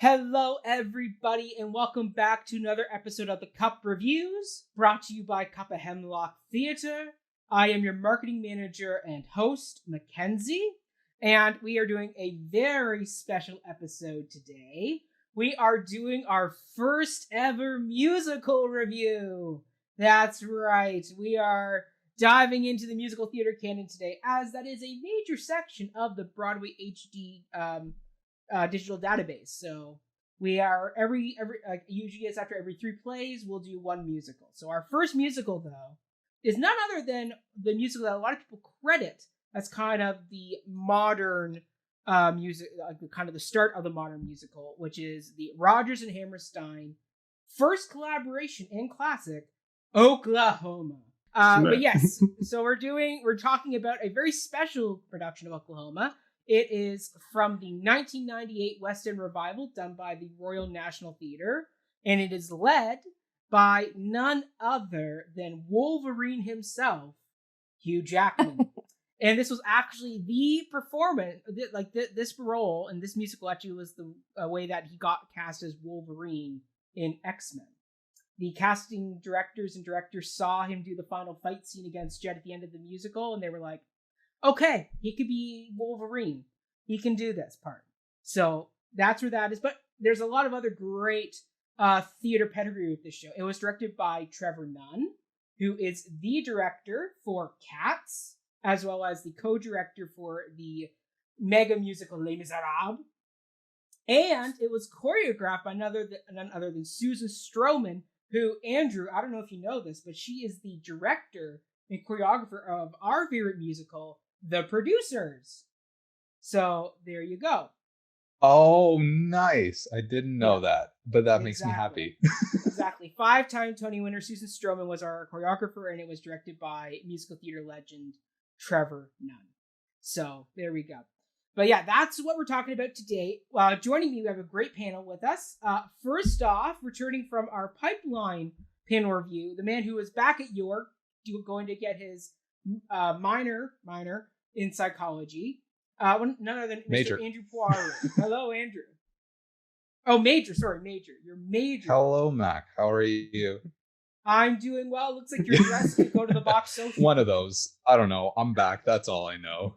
Hello, everybody, and welcome back to another episode of the Cup Reviews, brought to you by Cup of Hemlock Theatre. I am your marketing manager and host, Mackenzie, and we are doing a very special episode today. We are doing our first ever musical review. That's right, we are diving into the musical theater canon today, as that is a major section of the Broadway HD digital database. So we are usually it's after every 3 plays we'll do one musical. So our first musical though is none other than the musical that a lot of people credit as kind of the modern music, kind of the start of the modern musical, which is the Rodgers and Hammerstein first collaboration in classic Oklahoma. But yes, so we're talking about a very special production of Oklahoma. It is from the 1998 West End revival done by the Royal National Theatre, and it is led by none other than Wolverine himself, Hugh Jackman. And this was actually the performance, this role in this musical actually was the way that he got cast as Wolverine in X-Men. The casting directors saw him do the final fight scene against Jet at the end of the musical, and they were like, okay, he could be Wolverine. He can do this part. So that's where that is. But there's a lot of other great theater pedigree with this show. It was directed by Trevor Nunn, who is the director for Cats, as well as the co-director for the mega musical Les Miserables. And it was choreographed by none other than Susan Stroman, who, Andrew, I don't know if you know this, but she is the director and choreographer of our favorite musical, The Producers. So there you go. Oh, nice. I didn't know that, but that makes me happy. Exactly. 5-time Tony winner Susan Stroman was our choreographer, and it was directed by musical theater legend Trevor Nunn. So there we go. But yeah, that's what we're talking about today. Joining me, we have a great panel with us. First off, returning from our Pipeline panel review, the man who is back at York going to get his minor in psychology. None other than Mr. Major. Andrew Poirot. Hello, Andrew. Oh, Major. Sorry, Major. You're Major. Hello, Mac. How are you? I'm doing well. Looks like you're dressed to go to the box social. One of those. I don't know. I'm back. That's all I know.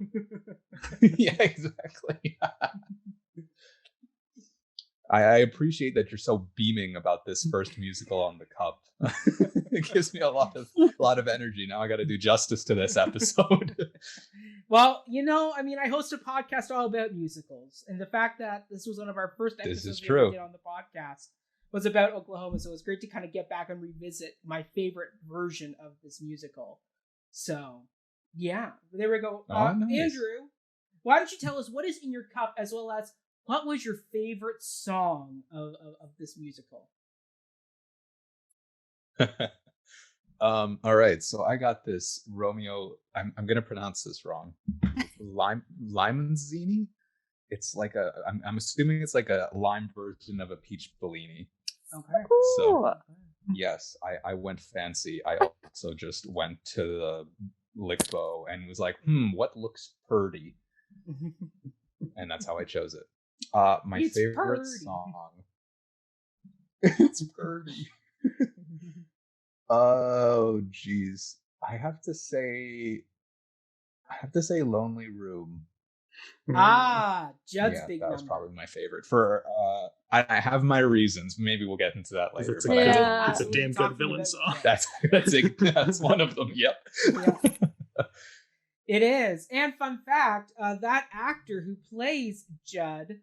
Yeah, exactly. I appreciate that you're so beaming about this first musical on the Cup. It gives me a lot of energy. Now I got to do justice to this episode. Well, I host a podcast all about musicals, and the fact that this was one of our first episodes we did on the podcast was about Oklahoma, so it was great to kind of get back and revisit my favorite version of this musical. So, yeah, there we go. Nice. Andrew, why don't you tell us what is in your cup, as well as what was your favorite song of this musical? All right, so I got this Romeo. I'm gonna pronounce this wrong. Limonzini. It's like I'm assuming it's like a lime version of a peach Bellini. Okay. So yes, I went fancy. I also just went to the Lickbo and was like, what looks purdy, and that's how I chose it. My favorite purdy. Song. It's purdy. Oh, geez. I have to say Lonely Room. Judd's big that number. was probably my favorite. For I have my reasons. Maybe we'll get into that later. It's a damn good villain song. That's one of them. Yep. Yeah. It is. And fun fact, that actor who plays Judd,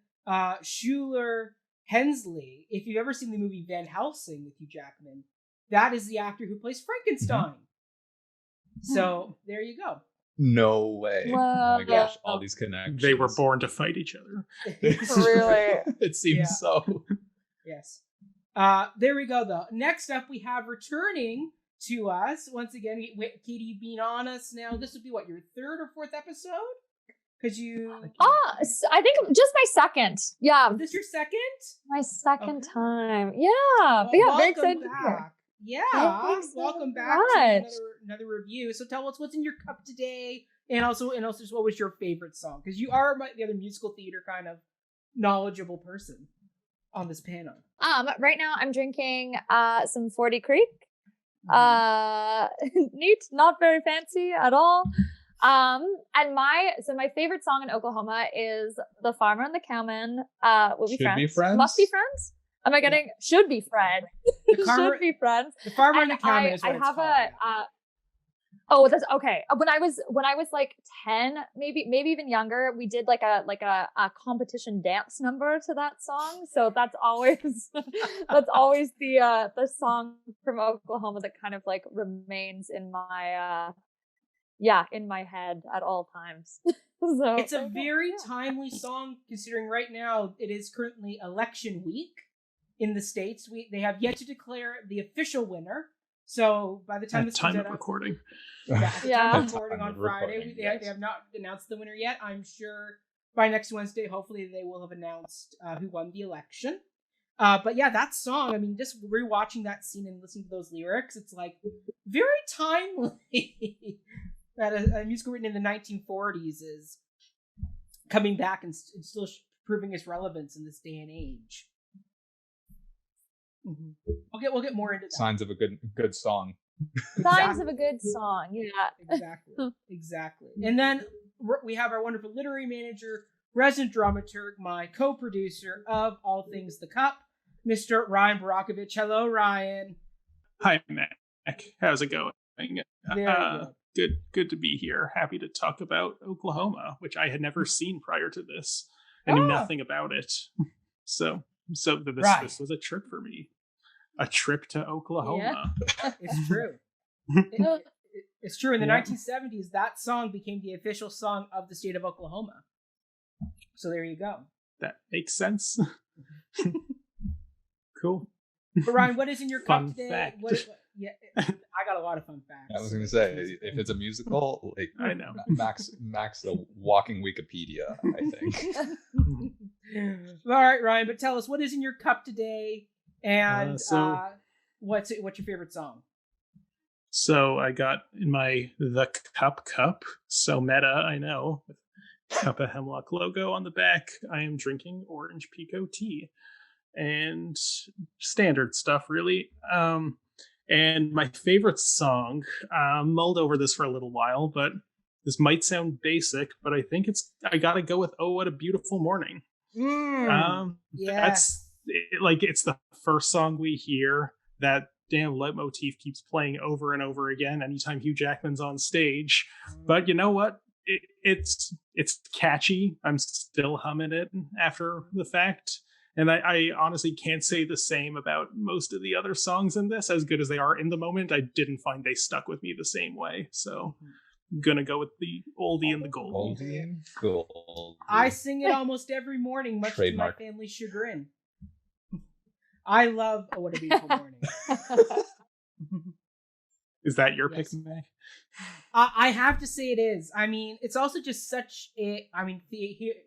Schuler Hensley, if you've ever seen the movie Van Helsing with Hugh Jackman, that is the actor who plays Frankenstein. Mm-hmm. So there you go. No way. Wow. Oh my gosh, all these connections. They were born to fight each other. Really? It seems so. Yes. There we go, though. Next up, we have returning to us, once again, Katie being on us now. This would be, what, your 3rd or 4th episode? Because you... I think just my second. Yeah. Is this your second? My second time. Yeah. Well, but yeah, very excited back. Yeah, welcome back to another review. So tell us what's in your cup today, and also just what was your favorite song? Because you are the other musical theater kind of knowledgeable person. on this panel? Right now I'm drinking some 40 Creek. Neat, not very fancy at all. And my favorite song in Oklahoma is The Farmer and the Cowman. Will be Should friends. be friends. Must be friends. Am I getting should be friends? Should be friends. The Farmer and the Cowman is what I it's have called. Oh, that's okay. When I was like 10, maybe even younger, we did like a competition dance number to that song. So that's always the song from Oklahoma that kind of like remains in my in my head at all times. So It's a very timely song, considering right now it is currently election week in the States. They have yet to declare the official winner. So by the time this comes time out, of recording. time of recording on Friday, recording, they yes. have not announced the winner yet. I'm sure by next Wednesday, hopefully they will have announced who won the election. But yeah, that song, I mean, just rewatching that scene and listening to those lyrics, it's like very timely. That a musical written in the 1940s is coming back and still proving its relevance in this day and age. Mm-hmm. We'll get more into that. Signs of a good song. Signs of a good song, yeah. Exactly. And then we have our wonderful literary manager, resident dramaturg, my co-producer of All Things the Cup, Mr. Ryan Barakovich. Hello, Ryan. Hi, Mac. How's it going? Very good. Good to be here. Happy to talk about Oklahoma, which I had never seen prior to this. I knew nothing about it. So this was a trip for me. A trip to Oklahoma. Yeah. It's true. It's true. In the 1970s, that song became the official song of the state of Oklahoma. So there you go. That makes sense. Cool. But Ryan, what is in your cup today? Fact. I got a lot of fun facts. I was going to say, if it's a musical, like I know. Max the walking Wikipedia, I think. All right, Ryan, but tell us, what is in your cup today, and what's your favorite song? So I got in my The Cup, so meta, I know, with Cup of Hemlock logo on the back. I am drinking orange pico tea, and standard stuff, really. And my favorite song, mulled over this for a little while, but this might sound basic, but I think I gotta go with Oh, What a Beautiful Morning. Yes. It's the first song we hear. That damn leitmotif keeps playing over and over again anytime Hugh Jackman's on stage. But you know what? It's catchy. I'm still humming it after the fact. And I honestly can't say the same about most of the other songs in this. As good as they are in the moment, I didn't find they stuck with me the same way. So I'm gonna go with the oldie and the goldie. Oldie and goldie. I sing it almost every morning, much Trademark. to my family's chagrin. I love Oh, What a Beautiful Morning. Is that your Yes. pick, Mac? I have to say it is. I mean, it's also just such a... I mean,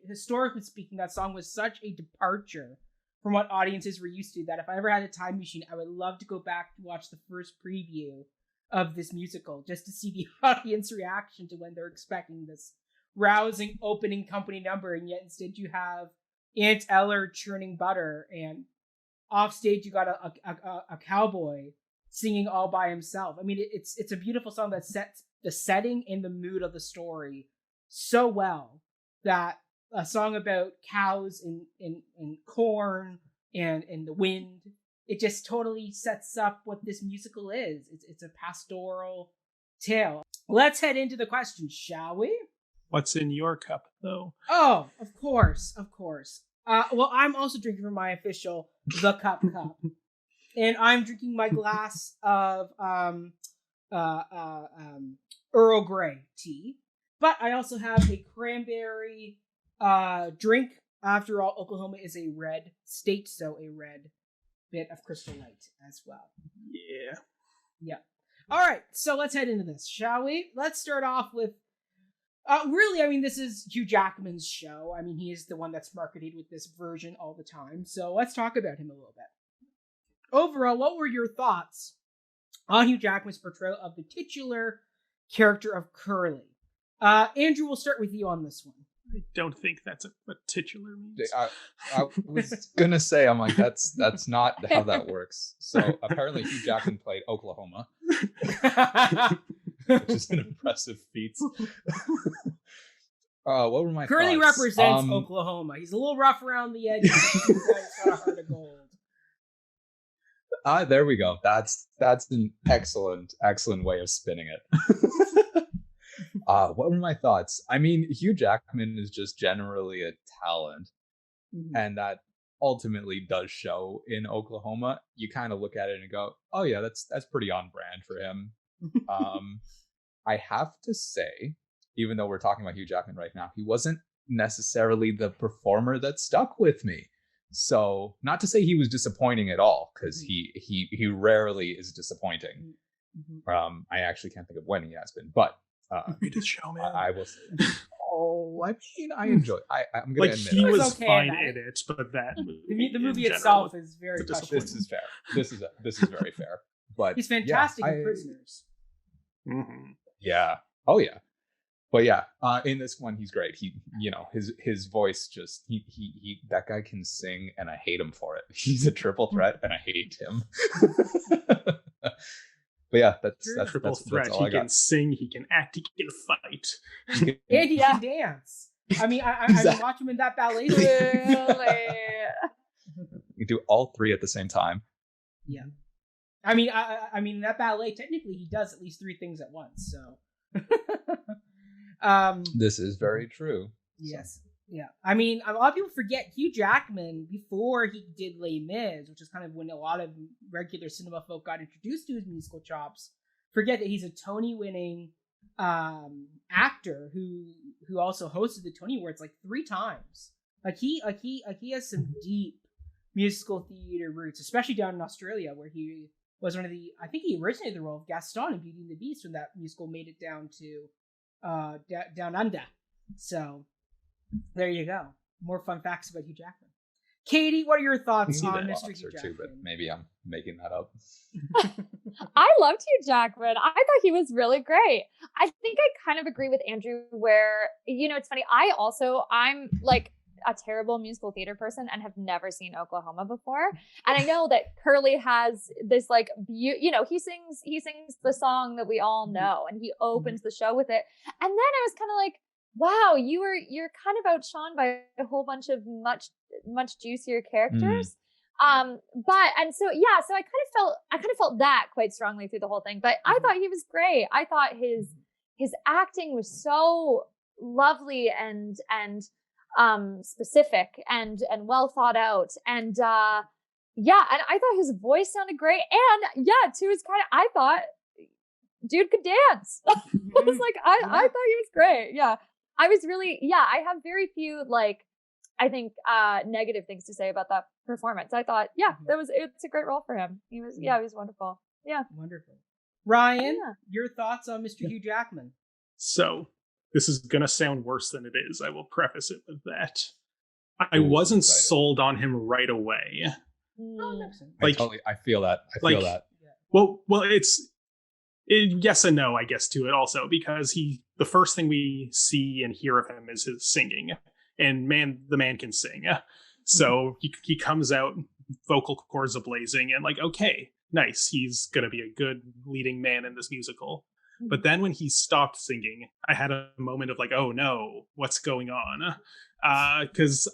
historically speaking, that song was such a departure from what audiences were used to that if I ever had a time machine, I would love to go back to watch the first preview of this musical just to see the audience reaction to when they're expecting this rousing opening company number, and yet instead you have Aunt Eller churning butter, and off stage you got a cowboy singing all by himself. I mean, it's a beautiful song that sets the setting and the mood of the story so well, that a song about cows and corn and the wind, it just totally sets up what this musical is. It's a pastoral tale. Let's head into the questions, shall we? What's in your cup, though? Oh, of course. Well, I'm also drinking from my official The Cup. And I'm drinking my glass of Earl Grey tea. But I also have a cranberry drink. After all, Oklahoma is a red state, so a red bit of Crystal Light as well. Yeah. All right, so let's head into this, shall we? Let's start off with... really, I mean, this is Hugh Jackman's show. I mean, he is the one that's marketed with this version all the time. So let's talk about him a little bit. Overall, what were your thoughts on Hugh Jackman's portrayal of the titular character of Curly? Andrew, we'll start with you on this one. I don't think that's what titular means. I was gonna say, I'm like, that's not how that works. So apparently Hugh Jackman played Oklahoma, which is an impressive feat. What were my Curly thoughts? represents Oklahoma. He's a little rough around the edges. He's got a heart of gold. There we go. That's an excellent way of spinning it. What were my thoughts? I mean, Hugh Jackman is just generally a talent, and that ultimately does show in Oklahoma. You kind of look at it and go, "Oh yeah, that's pretty on brand for him." I have to say, even though we're talking about Hugh Jackman right now, he wasn't necessarily the performer that stuck with me. So, not to say he was disappointing at all, because he rarely is disappointing. I actually can't think of when he has been, but Greatest showman. I will say. Oh, I mean, I enjoy. I'm gonna admit he was okay fine in it, but that the movie itself is very touching. This is fair. This is very fair. But he's fantastic in Prisoners. Yeah. Oh yeah. But yeah, in this one he's great. He, his voice just he that guy can sing, and I hate him for it. He's a triple threat, and I hate him. But yeah, that's triple threat. That's all he can sing, he can act, he can fight, and he can dance. I mean, I watch him in that ballet. Really? You do all three at the same time. Yeah. I mean, I mean, in that ballet, technically, he does at least three things at once. So. This is very true. Yes. Yeah. I mean, a lot of people forget Hugh Jackman, before he did Les Mis, which is kind of when a lot of regular cinema folk got introduced to his musical chops, forget that he's a Tony-winning actor who also hosted the Tony Awards like 3 times. He has some deep musical theater roots, especially down in Australia, where he was one of the, I think he originated the role of Gaston in Beauty and the Beast when that musical made it down to down under. So there you go. More fun facts about Hugh Jackman. Katie, what are your thoughts on Mr. Hugh Jackman? Too, but maybe I'm making that up. I loved Hugh Jackman. I thought he was really great. I think I kind of agree with Andrew where, it's funny. I'm like a terrible musical theater person and have never seen Oklahoma before. And I know that Curly has this like, he sings the song that we all know, and he opens the show with it. And then I was kind of like, wow, you're kind of outshone by a whole bunch of much juicier characters. So I kind of felt that quite strongly through the whole thing. But I thought he was great. I thought his acting was so lovely and specific and well thought out. And and I thought his voice sounded great. And to his kind of, I thought dude could dance. I was like, I thought he was great. Yeah. I was really, I have very few, I think, negative things to say about that performance. I thought, it's a great role for him. He was wonderful. Yeah. Wonderful. Ryan, your thoughts on Mr. Hugh Jackman? So, this is going to sound worse than it is. I will preface it with that. I wasn't sold on him right away. I feel that. I feel that. Well, yes and no, I guess, to it also, because the first thing we see and hear of him is his singing, and the man can sing. So he comes out, vocal cords ablazing, and okay, nice, he's gonna be a good leading man in this musical. But then when he stopped singing, I had a moment of oh no, what's going on? Because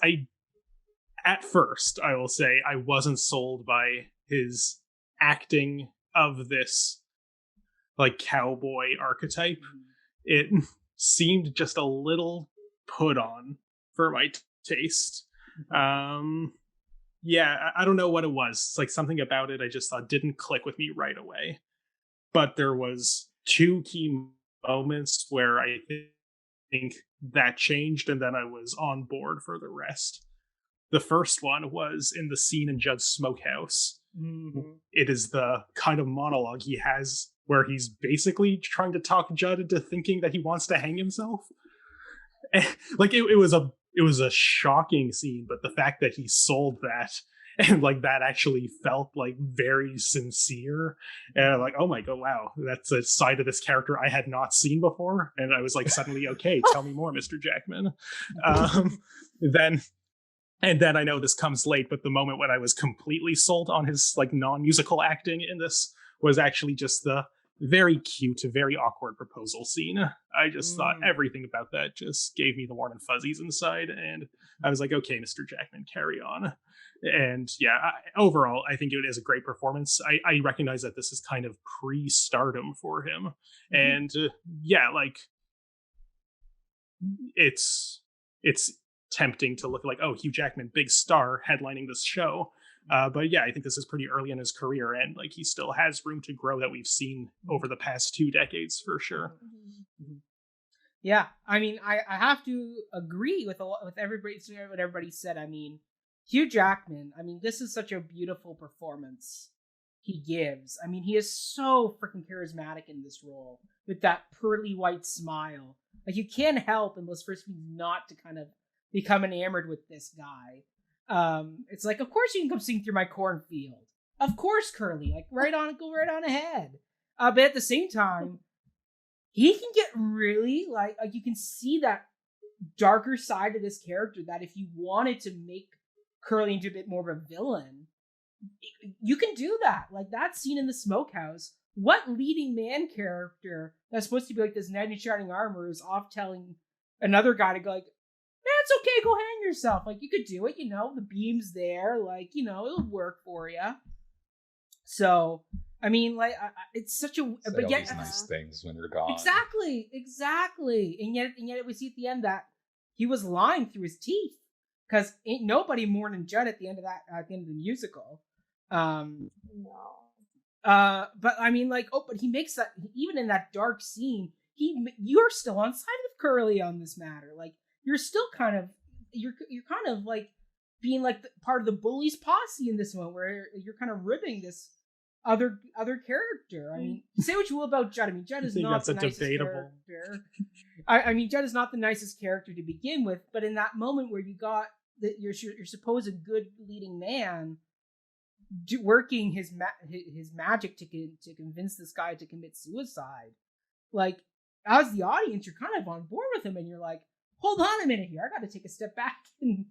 at first, I will say, I wasn't sold by his acting of this cowboy archetype. It seemed just a little put on for my taste. I don't know what it was. It's something about it I just thought didn't click with me right away. But there was 2 key moments where I think that changed, and then I was on board for the rest. The first one was in the scene in Judd's smokehouse. It is the kind of monologue he has where he's basically trying to talk Judd into thinking that he wants to hang himself. It was a shocking scene, but the fact that he sold that, and like that actually felt like very sincere, and I'm like, oh my god, wow, that's a side of this character I had not seen before, and I was like suddenly, okay, tell me more, Mr. Jackman. Then I know this comes late, but the moment when I was completely sold on his like non-musical acting in this was actually just the very cute, very awkward proposal scene. I just thought everything about that just gave me the warm and fuzzies inside, and I was like, okay, Mr. Jackman, carry on. And yeah, overall, I think it is a great performance. I recognize that this is kind of pre-stardom for him, and yeah, like it's tempting to look like, oh, Hugh Jackman, big star, headlining this show. But yeah, I think this is pretty early in his career, and like he still has room to grow that we've seen over the past 2 decades for sure. Yeah, I mean, I have to agree with everybody, what everybody said. I mean, Hugh Jackman, I mean, this is such a beautiful performance he gives. I mean, he is so freaking charismatic in this role with that pearly white smile. Like, you can't help in those first movies not to kind of become enamored with this guy. It's like, of course you can come sing through my cornfield. Of course, Curly. Like, go right on ahead. But at the same time, he can get really, like you can see that darker side of this character that if you wanted to make Curly into a bit more of a villain, you can do that. Like, that scene in the smokehouse. What leading man character that's supposed to be like this knight in shining armor is off telling another guy to go like, it's okay, go hang yourself. Like, you could do it, the beam's there, like, it'll work for you. So, I mean, like, it's such a... Say but all yet, these nice things when you're gone. Exactly. And yet we see at the end that he was lying through his teeth. Because ain't nobody mourning Judd at the end of the musical. No. But I mean, like, but he makes that, even in that dark scene, you're still on side with Curly on this matter. Like, you're still kind of like being like part of the bully's posse in this one, where you're kind of ribbing this other character. I mean, say what you will about Judd. I mean, Judd is not the nicest character. I mean, Judd is not the nicest character to begin with, but in that moment where you got that your supposed good leading man working his magic to convince this guy to commit suicide, like, as the audience, you're kind of on board with him, and you're like, hold on a minute here, I got to take a step back and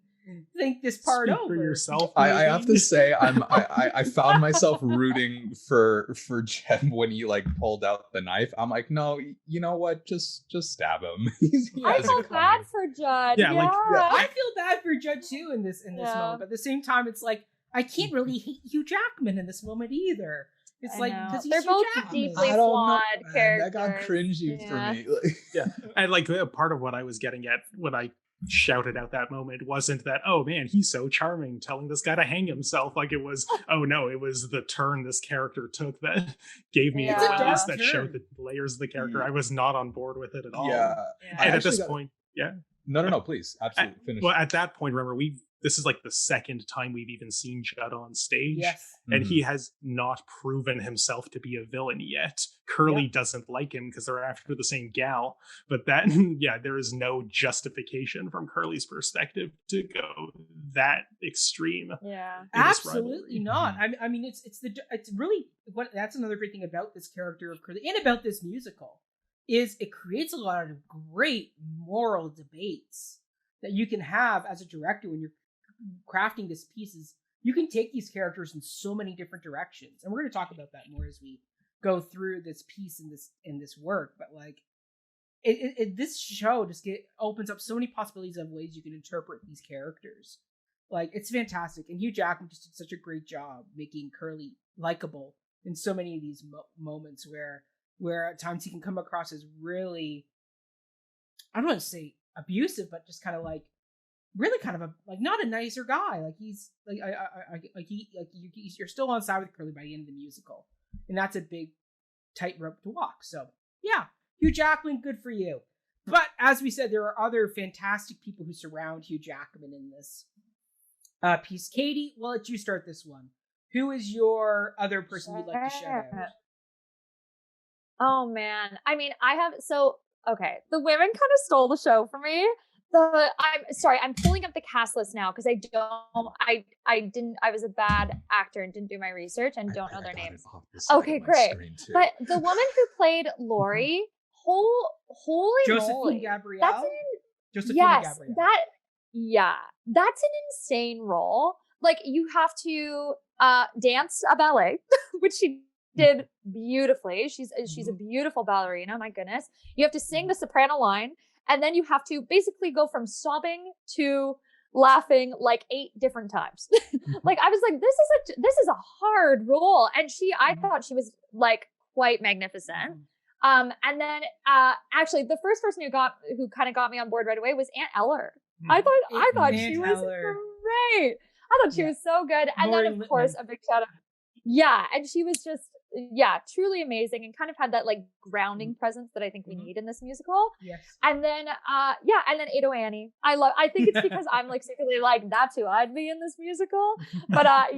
think this part Speak over. For yourself, I have to say, I found myself rooting for Jem when he like pulled out the knife. I'm like, no, you know what? Just stab him. I felt bad for Judd. Yeah, like, I feel bad for Judd too in this moment, but at the same time, it's like, I can't really hate Hugh Jackman in this moment either. It's like, because they're both deeply flawed characters. That got cringy for me. Yeah, and like part of what I was getting at when I shouted out that moment wasn't that, oh man, he's so charming, telling this guy to hang himself. Like, it was, oh no, it was the turn this character took that gave me willingness, that showed the layers of the character. I was not on board with it at all. Yeah. And at this point, No, please, absolutely finish. Well, at that point, remember, this is like the second time we've even seen Judd on stage. Yes. And he has not proven himself to be a villain yet. Curly doesn't like him because they're after the same gal. But that, there is no justification from Curly's perspective to go that extreme. Yeah. Absolutely not. I mean, it's really, that's another great thing about this character of Curly and about this musical, is it creates a lot of great moral debates that you can have as a director when you're crafting this pieces. You can take these characters in so many different directions, and we're going to talk about that more as we go through this piece in this work. But like, this show just opens up so many possibilities of ways you can interpret these characters. Like, it's fantastic, and Hugh Jackman just did such a great job making Curly likable in so many of these moments where at times he can come across as really, I don't want to say abusive, but just kind of like really kind of not a nicer guy. Like, he's you're still on side with Curly by the end of the musical, and that's a big tightrope to walk. So yeah, Hugh Jackman, good for you. But as we said, there are other fantastic people who surround Hugh Jackman in this piece. Katie, we'll let you start this one. Who is your other person you'd like to shout out? Oh man, I mean, the women kind of stole the show for me. I'm sorry, I'm pulling up the cast list now because I was a bad actor and didn't do my research and don't know their names. Okay, great. But the woman who played Lori, holy Josephine moly. Gabrielle. That's that's an insane role. Like, you have to dance a ballet, which she did beautifully. She's a beautiful ballerina, my goodness. You have to sing the soprano line, and then you have to basically go from sobbing to laughing like 8 different times. Like, I was like, this is a hard role. And I thought she was like quite magnificent. And then actually the first person who kind of got me on board right away was Aunt Eller. I thought she was great. I thought she was so good. And then, of course, a big shout out. Yeah. And she was just, truly amazing, and kind of had that like grounding presence that I think we need in this musical. Yes. And then, and then Ado Annie. I think it's because I'm like secretly like, that's who I'd be in this musical. But I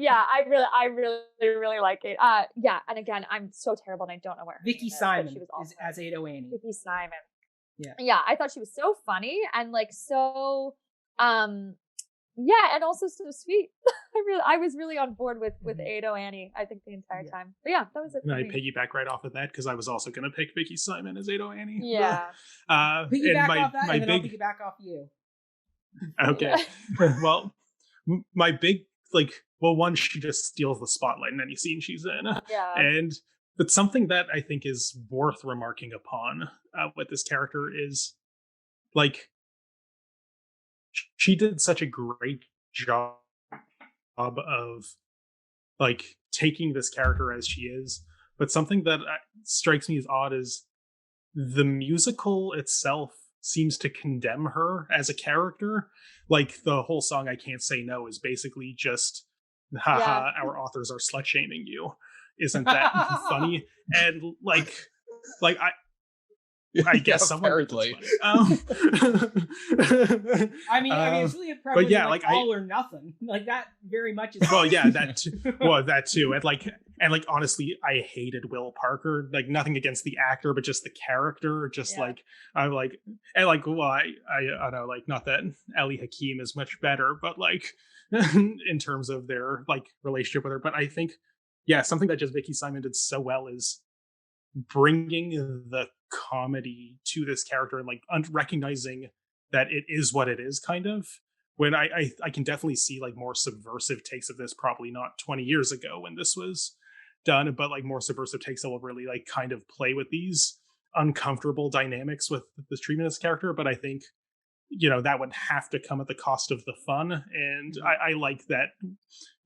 really like it. And again, I'm so terrible and I don't know where. Vicky Simon is as Ado Annie. Vicky Simon. Yeah. Yeah, I thought she was so funny and like so and also so sweet. I was really on board with Ado Annie, I think, the entire time. But yeah, that was it. And I piggyback right off of that because I was also going to pick Vicky Simon as Ado Annie. Yeah. Piggyback off that, and then I'll piggyback off you. Okay. Well, my big, one, she just steals the spotlight in any scene she's in. Yeah. But something that I think is worth remarking upon with this character is, like, she did such a great job of, like, taking this character as she is. But something that strikes me as odd is the musical itself seems to condemn her as a character. The whole song "I Can't Say No" is basically just, our authors are slut shaming you. Isn't that funny? And I guess someone. Apparently. I mean, it's really probably all or nothing. Like, that very much is. Well, yeah, that too. And honestly, I hated Will Parker. Like, nothing against the actor, but just the character. Just I don't know, like, not that Ali Hakim is much better, but in terms of their relationship with her. But I think, something that just Vicky Simon did so well is bringing the comedy to this character and recognizing that it is what it is, kind of. When I can definitely see more subversive takes of this, probably not 20 years ago when this was done, but more subversive takes that will really kind of play with these uncomfortable dynamics with this treatment of this character. But I think that would have to come at the cost of the fun, and I like that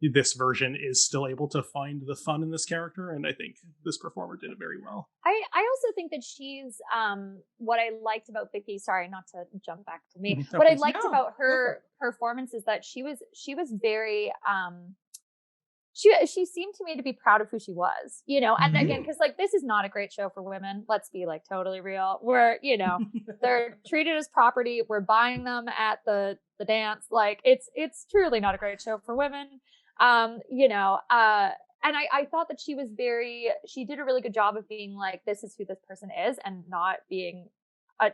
this version is still able to find the fun in this character, and I think this performer did it very well. I also think that she's what I liked about Vicky, sorry, not to jump back to me, what I liked about her performance is that she was very she seemed to me to be proud of who she was, and again, because this is not a great show for women. Let's be totally real. We're, they're treated as property. We're buying them at the dance. It's truly not a great show for women. And I thought that she did a really good job of being this is who this person is, and not being she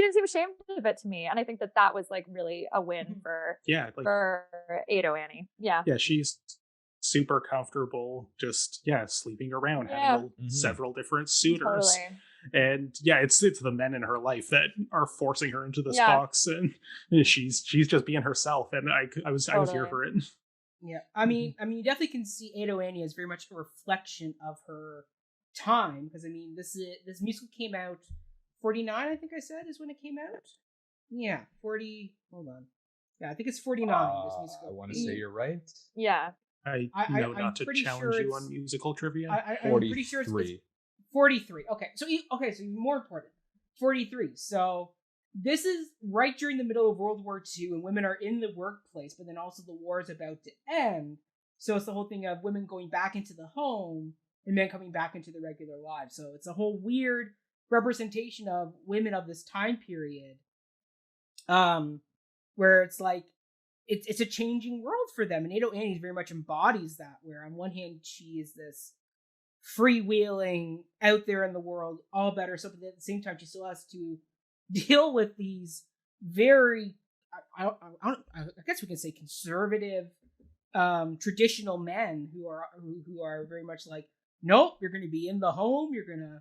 didn't seem ashamed of it to me. And I think that was really a win for Ado Annie. Yeah. Yeah. She's super comfortable just sleeping around, having several different suitors. Totally. And it's the men in her life that are forcing her into this box, and she's just being herself, and I was here for it. Yeah, I mean you definitely can see Ado Annie as very much a reflection of her time, because this musical came out 49, I think I said, is when it came out. Yeah, 40. Hold on. Yeah, I think it's 49. This musical. I want to say you're right. Yeah. I know not to challenge you on musical trivia. I'm pretty sure it's 43. Okay, so even more important, 43. So this is right during the middle of World War II, and women are in the workplace, but then also the war is about to end. So it's the whole thing of women going back into the home and men coming back into their regular lives. So it's a whole weird representation of women of this time period, where it's it's a changing world for them, and Ado Annie very much embodies that, where on one hand she is this freewheeling out there in the world, all about herself, but at the same time she still has to deal with these very, I guess we can say conservative, traditional men who are very much like, nope, you're going to be in the home, you're going to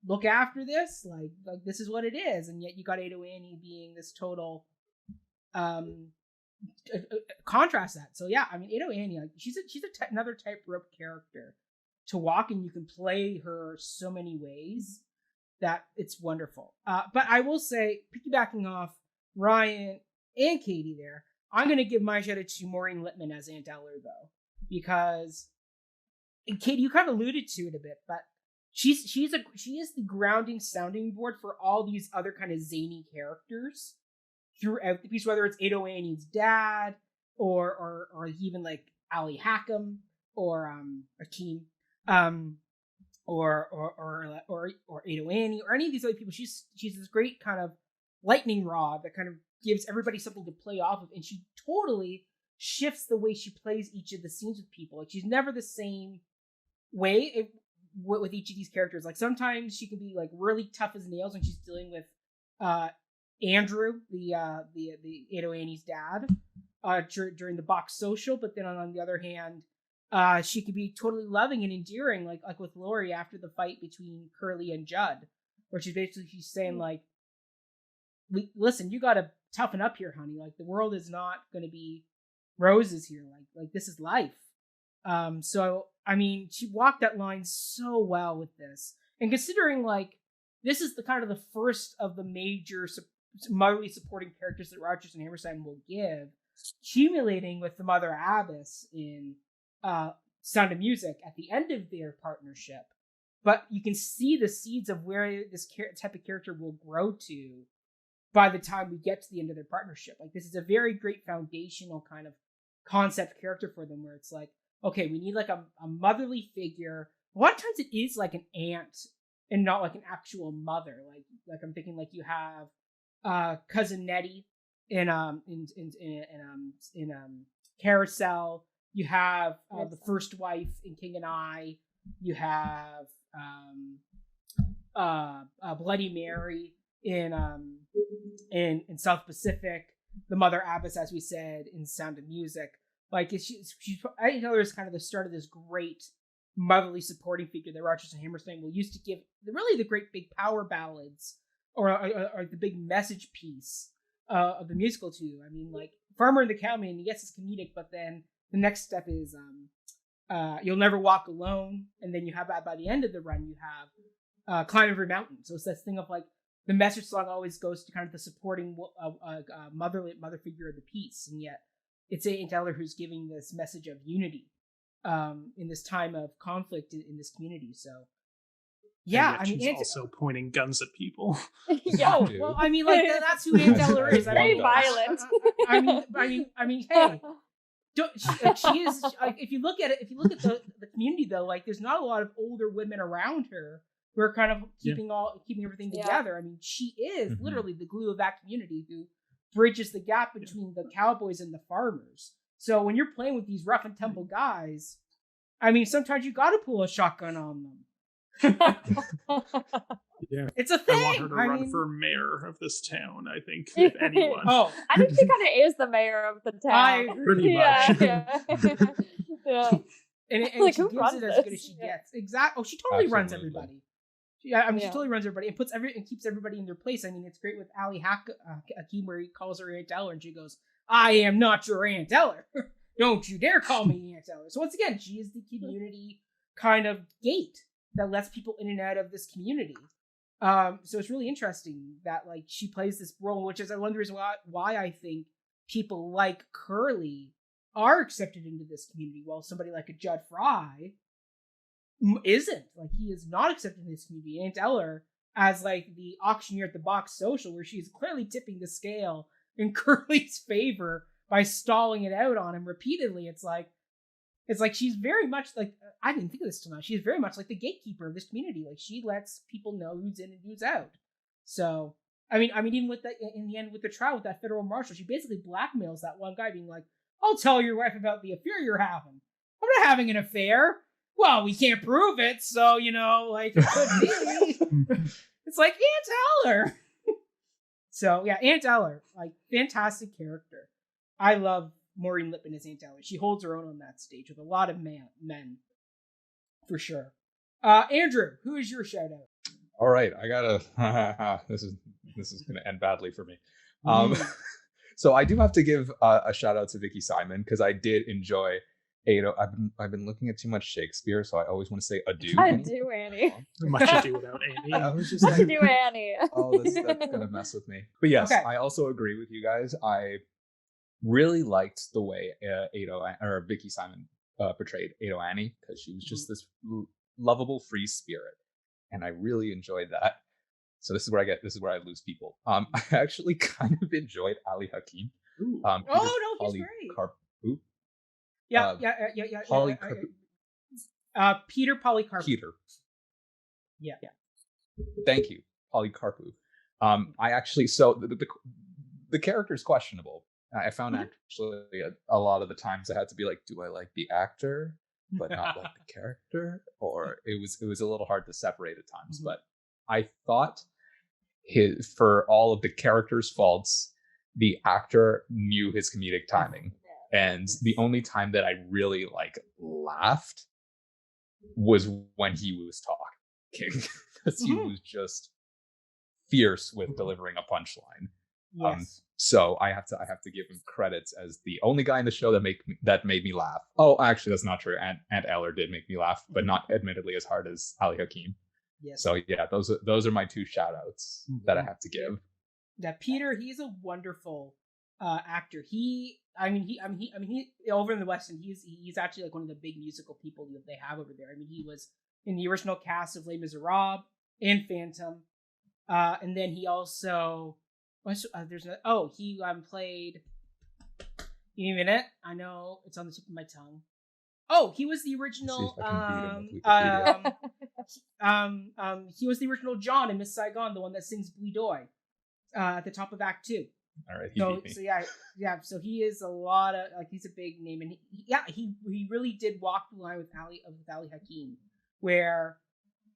look after this, like this is what it is, and yet you got Ado Annie being this total contrast that. So yeah, I mean, Ado Annie, like she's another tightrope character to walk, and you can play her so many ways that it's wonderful. But I will say, piggybacking off Ryan and Katie there, I'm going to give my shout out to Maureen Lipman as Aunt Eller, though, because, and Katie, you kind of alluded to it a bit, but she is the grounding sounding board for all these other kind of zany characters throughout the piece, whether it's Ado Annie's dad or even like Ali Hackham or Akeem, or Ado Annie or any of these other people. She's this great kind of lightning rod that kind of gives everybody something to play off of, and she totally shifts the way she plays each of the scenes with people. Like she's never the same way with each of these characters. Like sometimes she can be like really tough as nails when she's dealing with Andrew, the Ado Annie's dad, during the box social. But then on the other hand, she could be totally loving and endearing, like with Lori after the fight between Curly and Judd, where she's saying like, listen, you gotta toughen up here, honey. Like the world is not gonna be roses here. Like this is life. So I mean, she walked that line so well with this, and considering like this is the kind of the first of the major motherly supporting characters that Rodgers and Hammerstein will give, accumulating with the Mother Abbess in Sound of Music at the end of their partnership. But you can see the seeds of where this type of character will grow to by the time we get to the end of their partnership. Like this is a very great foundational kind of concept character for them, where it's like, okay, we need like a motherly figure. A lot of times it is like an aunt and not like an actual mother. Like I'm thinking like you have cousin Nettie in Carousel. You have the first wife in King and I. You have Bloody Mary in South Pacific. The Mother Abbess, as we said, in Sound of Music. Like I know there's kind of the start of this great motherly supporting figure that Rodgers and Hammerstein will use to give really the great big power ballads or the big message piece of the musical too. I mean, like Farmer and the Cowman, yes, it's comedic, but then the next step is You'll Never Walk Alone, and then you have by the end of the run you have Climb Every Mountain. So it's this thing of like the message song always goes to kind of the supporting mother figure of the piece, and yet it's Aunt Eller who's giving this message of unity in this time of conflict in this community. So yeah, I mean, she's also pointing guns at people. Yeah, well, I mean, like that's who Aunt Eller is. Very violent. I mean, hey, she is. If you look at the community though, like there's not a lot of older women around her who are kind of keeping everything together. I mean, she is literally the glue of that community who bridges the gap between the cowboys and the farmers. So when you're playing with these rough and tumble guys, I mean, sometimes you got to pull a shotgun on them. Yeah, it's a thing. I want her to run for mayor of this town. I think if anyone. Oh, I think she kind of is the mayor of the town. I agree. Pretty much. Yeah. And Like, she who gives runs it as good as she this? gets. Exactly. Oh, she totally runs Absolutely. everybody. Yeah, I mean, she Yeah. totally runs everybody and keeps everybody in their place. I mean, it's great with Ali Hakim where he calls her Aunt Eller and she goes, "I am not your Aunt Eller. Don't you dare call me Aunt Eller." So once again, she is the community kind of gate that lets people in and out of this community. So it's really interesting that like she plays this role, which is one reason why I think people like Curly are accepted into this community, while somebody like a Judd Fry isn't. Like he is not accepted in this community. Aunt Eller as like the auctioneer at the box social, where she's clearly tipping the scale in Curly's favor by stalling it out on him repeatedly. It's like she's very much like, I didn't think of this till now, she's very much like the gatekeeper of this community. Like she lets people know who's in and who's out. So I mean even with in the end with the trial with that federal marshal, she basically blackmails that one guy, being like, "I'll tell your wife about the affair you're having." "I'm not having an affair." "Well, we can't prove it, so like it could be." It's like Aunt Eller. So yeah, Aunt Eller, like fantastic character. I love Maureen Lipman as Aunt Eller. She holds her own on that stage with a lot of men, for sure. Andrew, who is your shout out? All right, I gotta. This is gonna end badly for me. So I do have to give a shout out to Vicky Simon because I did enjoy. I've been looking at too much Shakespeare, so I always want to say adieu. Adieu, Annie. Much ado without Annie. I was just like, Adieu, Annie. oh, that's gonna mess with me. But yes, Okay. I also agree with you guys. I really liked the way Vicky Simon portrayed Ado Annie because she was just this lovable free spirit, and I really enjoyed that. So this is where I lose people. I actually kind of enjoyed Ali Hakim. Oh no, he's great. Yeah. Peter Polycarp. Peter. Yeah. Thank you, Polycarpu. I actually the character is questionable. I found actually a lot of the times I had to be like, do I like the actor but not like the character? Or it was a little hard to separate at times. But I thought for all of the character's faults, the actor knew his comedic timing. And the only time that I really laughed was when he was talking, because he was just fierce with delivering a punchline. Yes. So I have to give him credits as the only guy in the show that made me laugh. Oh, actually, that's not true. Aunt Eller did make me laugh, but not admittedly as hard as Ali Hakim. Yes. So yeah, those are my two shout outs that I have to give. Yeah, Peter, he's a wonderful actor. He over in the West End, he's actually like one of the big musical people that they have over there. I mean, he was in the original cast of Les Miserables and Phantom, and then he also he played. Give me a minute. I know it's on the tip of my tongue. Oh, he was the original. He was the original John in Miss Saigon, the one that sings Blue Doy at the top of Act 2. All right, so he is a lot of he's a big name, and he really did walk the line with Ali Hakim, where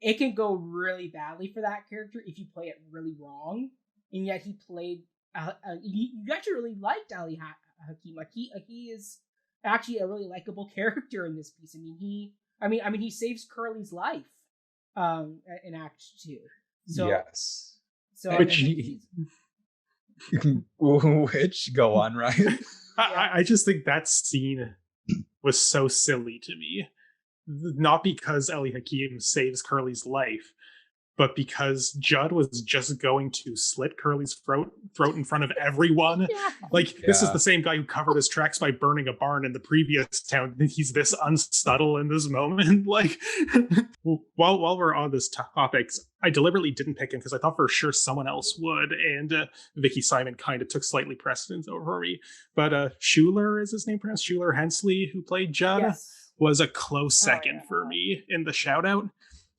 it can go really badly for that character if you play it really wrong, and yet he played. You actually really liked Ali Hakim. Like he is actually a really likable character in this piece. I mean he saves Curly's life in Act 2. So yes. So which go on, Ryan. I just think that scene was so silly to me, not because Ali Hakim saves Curly's life, but because Judd was just going to slit Curly's throat in front of everyone. This is the same guy who covered his tracks by burning a barn in the previous town. He's this unsubtle in this moment. While we're on this topic, I deliberately didn't pick him because I thought for sure someone else would, and Vicky Simon kind of took slightly precedence over me. But Schuler, is his name pronounced? Schuler Hensley, who played Judd, was a close second for me in the shout out.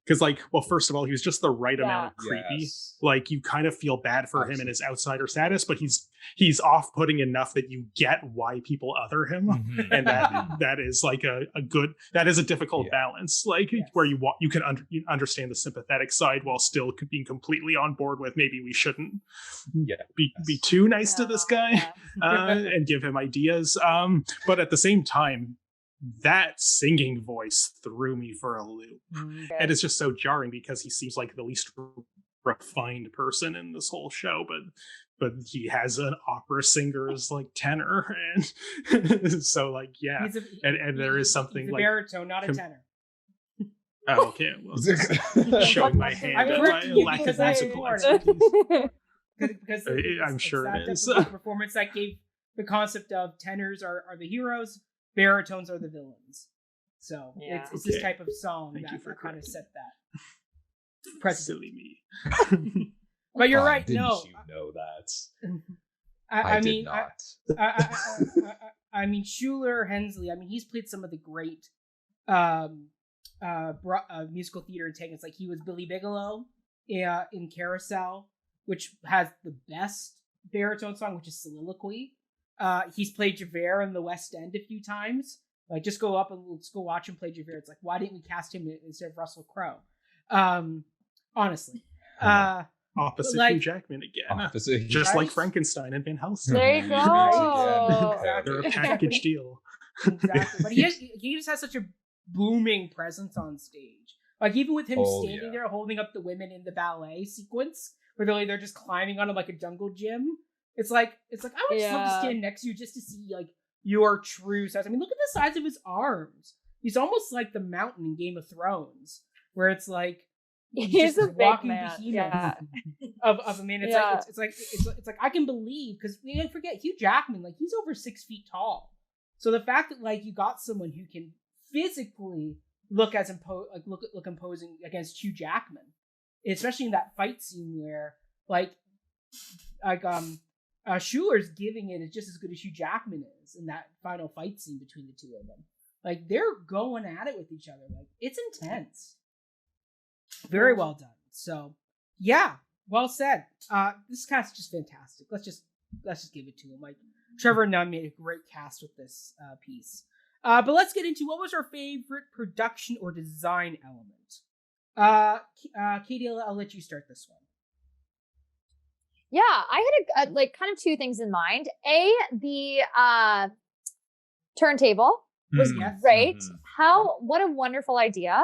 Because, first of all, he was just the right amount of creepy. Yes. You kind of feel bad for him in his outsider status, but he's off-putting enough that you get why people other him, and that is a difficult balance. Where you can understand the sympathetic side while still being completely on board with maybe we shouldn't be too nice to this guy and give him ideas. But at the same time, that singing voice threw me for a loop. And it's just so jarring because he seems like the least refined person in this whole show, but he has an opera singer's tenor, and so and there is something he's a baritone, not a tenor. Oh, okay, well, showing my hand at my lack of musical expertise. Because I'm sure it is a performance that gave the concept of tenors are the heroes, baritons are the villains. So it's this type of song that kind of set that precedent. Silly me. But you're right. Didn't no, you know that? I did mean, not. I mean, Schuler Hensley. I mean, he's played some of the great musical theater antagonists. He was Billy Bigelow in Carousel, which has the best baritone song, which is Soliloquy. He's played Javert in the West End a few times. Just go up and let's go watch him play Javert. It's why didn't we cast him instead of Russell Crowe? Honestly. Opposite Like- Hugh Jackman again. Opposite. Just like Right? Frankenstein and Van Helsing. There you go. They're a package deal. Exactly. But he just has such a booming presence on stage. Like even with him standing there holding up the women in the ballet sequence, where they're just climbing on him like a jungle gym. It's like I would just love to stand next to you just to see like your true size. I mean, look at the size of his arms. He's almost like the mountain in Game of Thrones, where it's like He's a big walking man. behemoth Yeah. of a man. It's like I can believe, because we don't forget Hugh Jackman, like he's over 6 feet tall. So the fact that like you got someone who can physically look imposing against Hugh Jackman, especially in that fight scene where Schuler's giving it is just as good as Hugh Jackman is in that final fight scene between the two of them. Like they're going at it with each other. Like it's intense. Very well done. So yeah, well said. This cast is just fantastic. Let's just give it to him. Like Trevor Nunn made a great cast with this piece. But let's get into what was our favorite production or design element. Katie, I'll let you start this one. Yeah, I had like kind of two things in mind. The turntable was great. What a wonderful idea.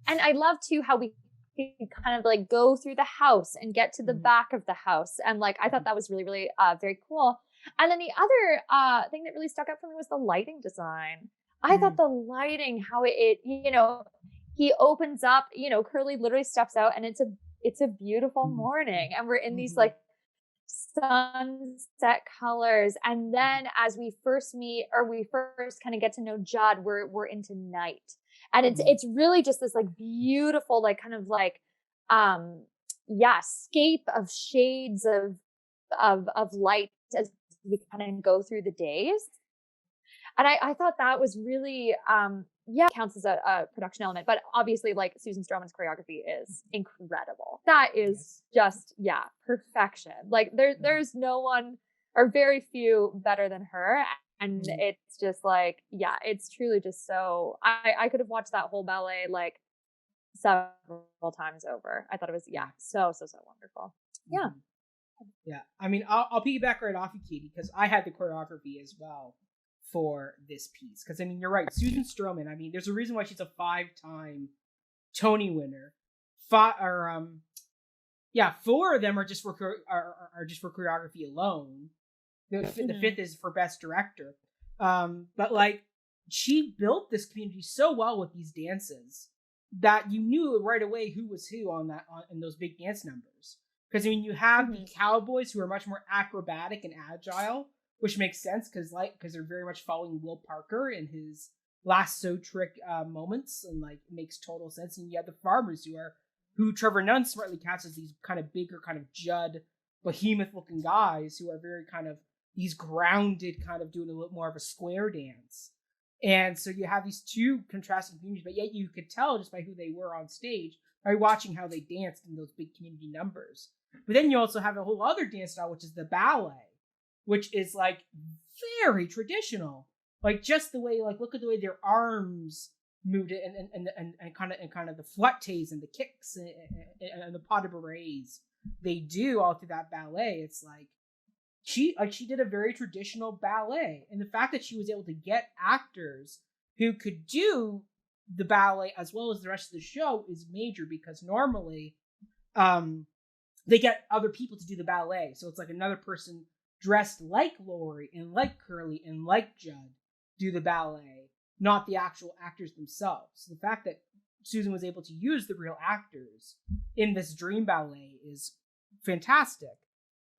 And I love too how we can kind of like go through the house and get to the back of the house. And like, I thought that was really, really very cool. And then the other thing that really stuck out for me was the lighting design. I thought the lighting, how it, he opens up, Curly literally steps out and it's a beautiful morning. And we're in these like sunset colors. And then as we first meet, or we first kind of get to know Judd, we're into night. And it's really just this like beautiful, like kind of like, scape of shades of light as we kind of go through the days. And I thought that was really, counts as a production element, but obviously like Susan Stroman's choreography is incredible. That is just, perfection. Like there's no one or very few better than her. And it's just like, it's truly just so, I could have watched that whole ballet like several times over. I thought it was, so wonderful. Yeah. Yeah. I mean, I'll piggyback right off you, Katie, because I had the choreography as well for this piece. Because, I mean, you're right. Susan Stroman, I mean, there's a reason why she's a 5-time Tony winner. 4 of them are just for choreography alone. The fifth is for best director. But like she built this community so well with these dances that you knew right away who was who in those big dance numbers. Because I mean, you have the cowboys who are much more acrobatic and agile, which makes sense because they're very much following Will Parker in his lasso trick moments, and like it makes total sense. And you have the farmers who Trevor Nunn smartly casts as these kind of bigger, kind of Judd behemoth looking guys who are very kind of these grounded, kind of doing a little more of a square dance. And so you have these two contrasting communities, but yet you could tell just by who they were on stage by watching how they danced in those big community numbers. But then you also have a whole other dance style, which is the ballet, which is like very traditional. Like just the way, like look at the way their arms moved and kind of the flettes and the kicks and the pas de bourrées they do all through that ballet. It's like she did a very traditional ballet, and the fact that she was able to get actors who could do the ballet as well as the rest of the show is major, because normally they get other people to do the ballet, so it's like another person dressed like Laurie and like Curly and like Judd do the ballet, not the actual actors themselves. So the fact that Susan was able to use the real actors in this dream ballet is fantastic,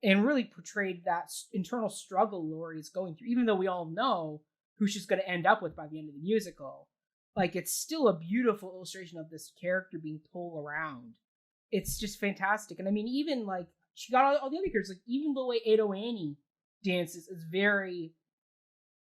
and really portrayed that internal struggle Laurie is going through, even though we all know who she's going to end up with by the end of the musical. Like, it's still a beautiful illustration of this character being pulled around. It's just fantastic. And I mean, even like, she got all the other characters, like even the way Ado Annie dances is very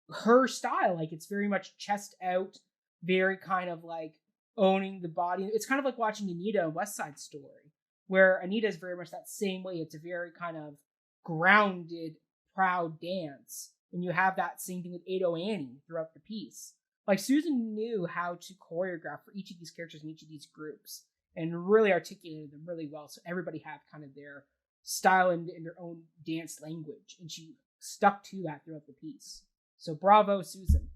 her style. Like, it's very much chest out, very kind of like owning the body. It's kind of like watching Anita in West Side Story, where Anita is very much that same way. It's a very kind of grounded, proud dance. And you have that same thing with Ado Annie throughout the piece. Like, Susan knew how to choreograph for each of these characters in each of these groups. and really articulated them really well. So everybody had kind of their style and their own dance language, and she stuck to that throughout the piece. So bravo, Susan.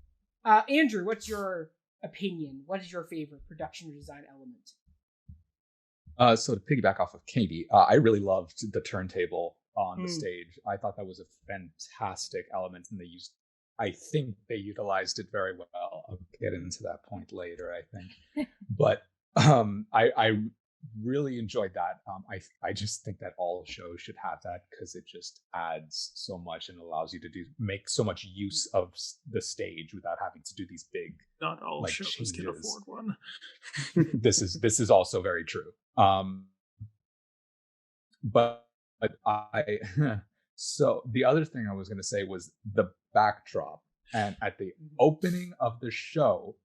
Andrew, what's your opinion? What is your favorite production or design element? So to piggyback off of Katie, I really loved the turntable on the stage. I thought that was a fantastic element, and I think they utilized it very well. I'll get into that point later, I think. But I really enjoyed that. I just think that all shows should have that, because it just adds so much and allows you to make so much use of the stage without having to do these big. Not all like, shows changes. can afford one. This is also very true. But I so the other thing I was going to say was the backdrop, and at the opening of the show,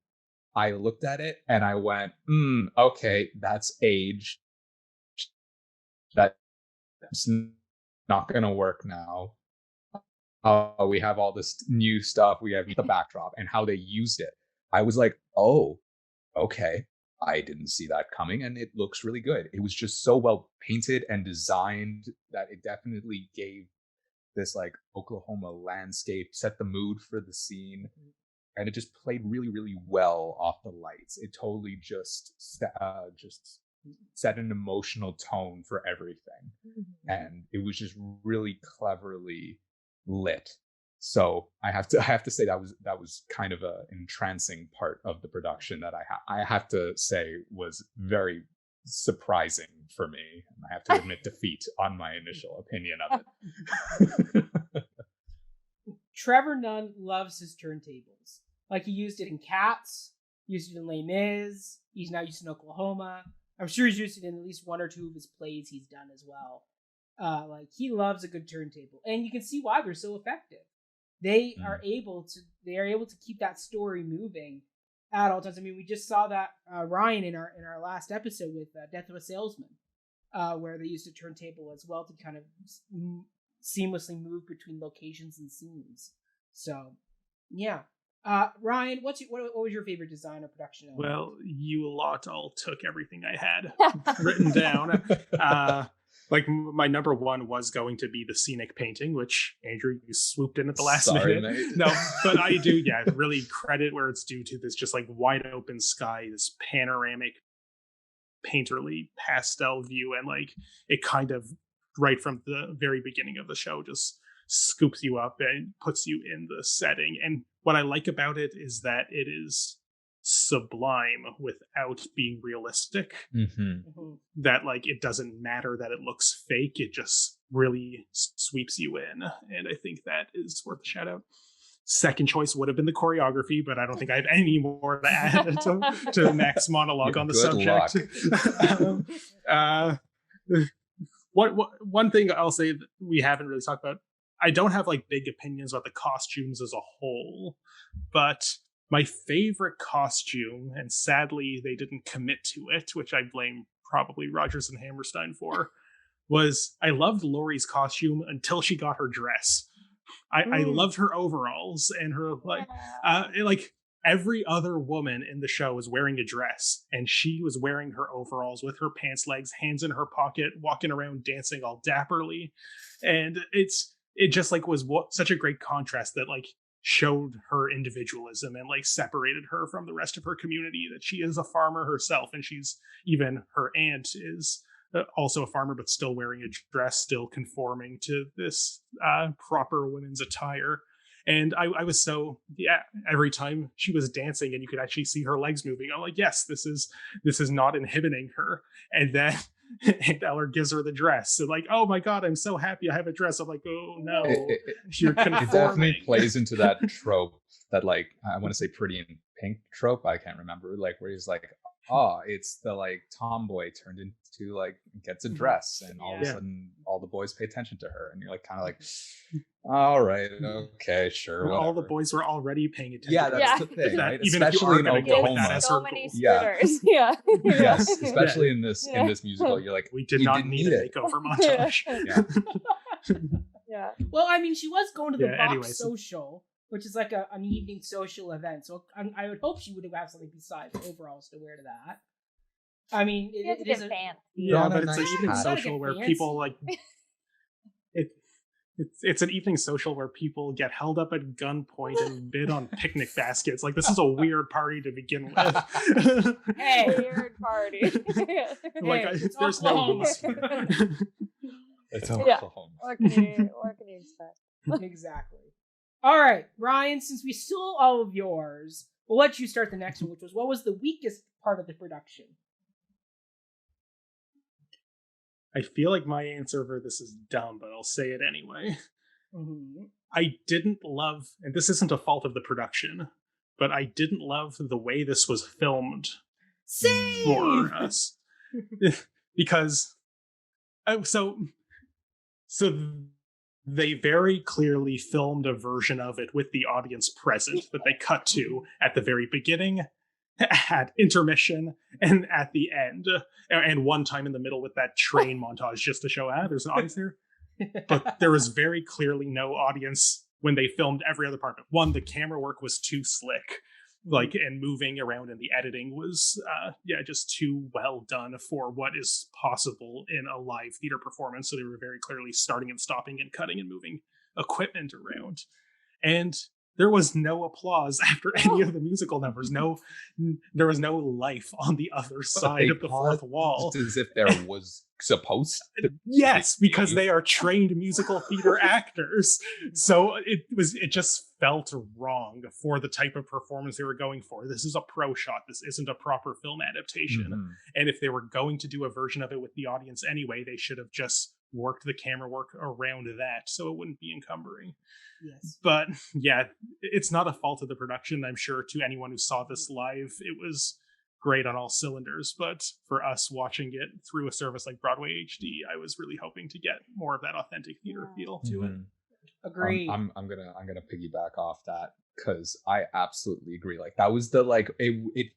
I looked at it and I went, okay, that's aged. That's not going to work now. We have all this new stuff. We have the backdrop and how they used it. I was like, oh, okay. I didn't see that coming, and it looks really good. It was just so well painted and designed that it definitely gave this like Oklahoma landscape, set the mood for the scene. And it just played really, really well off the lights. It totally just set an emotional tone for everything. And it was just really cleverly lit. So I have to say that was kind of an entrancing part of the production that I have to say was very surprising for me. And I have to admit defeat on my initial opinion of it. Trevor Nunn loves his turntables. Like, he used it in Cats, used it in Les Mis, he's now used it in Oklahoma. I'm sure he's used it in at least one or two of his plays he's done as well. Like, he loves a good turntable, and you can see why they're so effective. They are able to keep that story moving at all times. I mean, we just saw that Ryan in our last episode with Death of a Salesman, where they used a turntable as well to kind of seamlessly move between locations and scenes. So, yeah. Ryan, what was your favorite design or production element? Well, you lot all took everything I had written down. Like, my number one was going to be the scenic painting, which, Andrew, you swooped in at the last minute. Mate. No, but I do, really credit where it's due to this just like wide open sky, this panoramic, painterly pastel view, and like it kind of right from the very beginning of the show just scoops you up and puts you in the setting. And what I like about it is that it is sublime without being realistic. That like it doesn't matter that it looks fake, it just really sweeps you in, and I think that is worth a shout out. Second choice would have been the choreography, but I don't think I have any more to add to Mac's monologue on the subject. One thing I'll say that we haven't really talked about, I don't have like big opinions about the costumes as a whole, but my favorite costume, and sadly they didn't commit to it, which I blame probably Rogers and Hammerstein for, was I loved Laurie's costume until she got her dress. I loved her overalls and her like every other woman in the show was wearing a dress, and she was wearing her overalls with her pants legs, hands in her pocket, walking around dancing all dapperly. And it just like was such a great contrast that like showed her individualism and like separated her from the rest of her community, that she is a farmer herself, and she's even her aunt is also a farmer, but still wearing a dress, still conforming to this proper women's attire. And I was so, every time she was dancing and you could actually see her legs moving, I'm like, yes, this is not inhibiting her. And then and Eller gives her the dress, and like, oh my god, I'm so happy I have a dress. I'm like, oh no, you're conforming. It definitely plays into that trope, that like, I want to say Pretty in Pink trope, I can't remember, like where he's like, oh, it's the like tomboy turned into like gets a dress, and all of a sudden all the boys pay attention to her, and you're like kind of like, all right, okay, sure. Whatever. All the boys were already paying attention. Yeah, that's the thing, right? Even especially in Oklahoma. So many scooters. Yeah. Yes, especially in this musical, you're like, we did not need a makeover montage. Yeah. Well, I mean, she was going to the box social, which is like an evening social event. So I would hope she would have something besides overalls to wear to that. I mean, You have to it get is a fancy. Yeah, on a but it's an nice evening hat. social where people like it's an evening social where people get held up at gunpoint and bid on picnic baskets. Like, this is a weird party to begin with. Hey. Weird party. Like, Hey, it's there's no Oklahoma. rules here. It's Yeah. Oklahoma. What can you expect? Exactly. All right, Ryan, since we stole all of yours, we'll let you start the next one, which was, what was the weakest part of the production? I feel like my answer for this is dumb, but I'll say it anyway. Mm-hmm. I didn't love, and this isn't a fault of the production, but I didn't love the way this was filmed for us. Because, so they very clearly filmed a version of it with the audience present that they cut to at the very beginning, at intermission, and at the end, and one time in the middle with that train montage just to show, there's an audience there. But there was very clearly no audience when they filmed every other part. One, the camera work was too slick, like, and moving around, and the editing was just too well done for what is possible in a live theater performance. So they were very clearly starting and stopping and cutting and moving equipment around, and there was no applause after any of the musical numbers. There was no life on the other side of the fourth wall, as if there was supposed to. Yes, because they are trained musical theater actors. So it just felt wrong for the type of performance they were going for. This is a pro shot. This isn't a proper film adaptation. Mm-hmm. And if they were going to do a version of it with the audience anyway, they should have just worked the camera work around that so it wouldn't be encumbering. Yes. But yeah, it's not a fault of the production. I'm sure to anyone who saw this live, it was great on all cylinders. But for us watching it through a service like Broadway HD, I was really hoping to get more of that authentic theater feel to it. Agreed. I'm gonna piggyback off that, because I absolutely agree. Like, that was the, like, it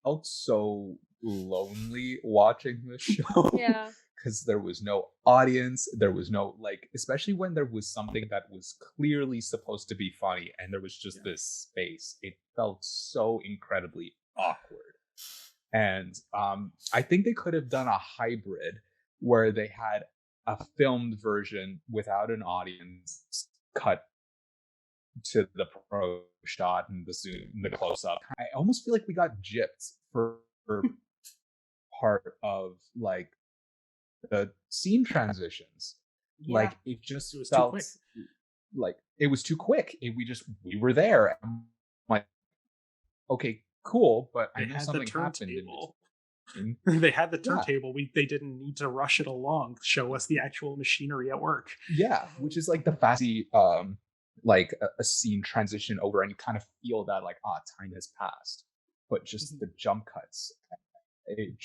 felt so lonely watching this show. Yeah. Because there was no audience, there was no, like, especially when there was something that was clearly supposed to be funny and there was just this space, it felt so incredibly awkward. And I think they could have done a hybrid where they had a filmed version without an audience, cut to the pro shot and the zoom, the close-up. I almost feel like we got gypped for part of, like, the scene transitions. Like, it just felt like it was too quick. We were there. I'm like, okay, cool, but I know something happened. They had the turntable. They didn't need to rush it along, show us the actual machinery at work. Yeah, which is like the fancy like a scene transition over, and you kind of feel that, like, time has passed. But just the jump cuts, it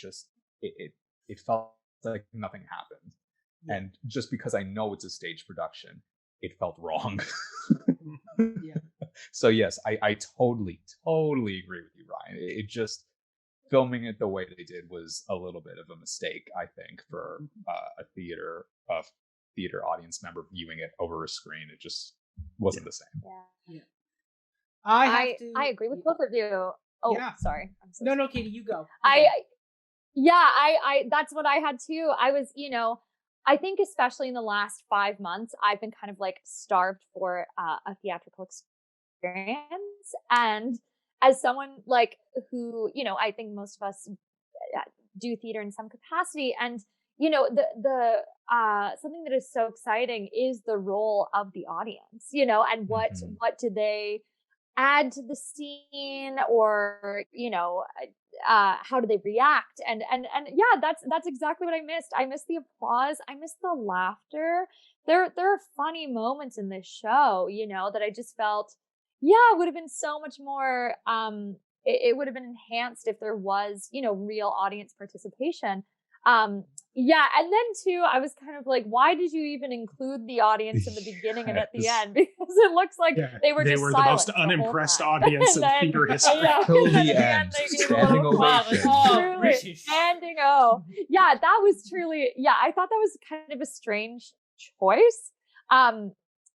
felt like nothing happened. And just because I know it's a stage production, it felt wrong. So yes, I totally agree with you, Ryan. It just, filming it the way they did was a little bit of a mistake, I think, for a theater audience member viewing it over a screen. It just wasn't the same. I agree with both of you. Oh, sorry. I'm so sorry. No, Katie, you go. I that's what I had too. I was, I think especially in the last 5 months, I've been kind of like starved for a theatrical experience. And as someone like who, I think most of us do theater in some capacity, and the something that is so exciting is the role of the audience, and what do they add to the scene, or how do they react, and yeah, that's exactly what I missed. I missed the applause, I missed the laughter. There are funny moments in this show, that I just felt it would have been so much more it would have been enhanced if there was real audience participation. And then too, I was kind of like, why did you even include the audience in the beginning and at the end? Because it looks like they were the most unimpressed audience in theater history. Till the end, standing ovation. Standing O. Yeah, that was truly, I thought that was kind of a strange choice.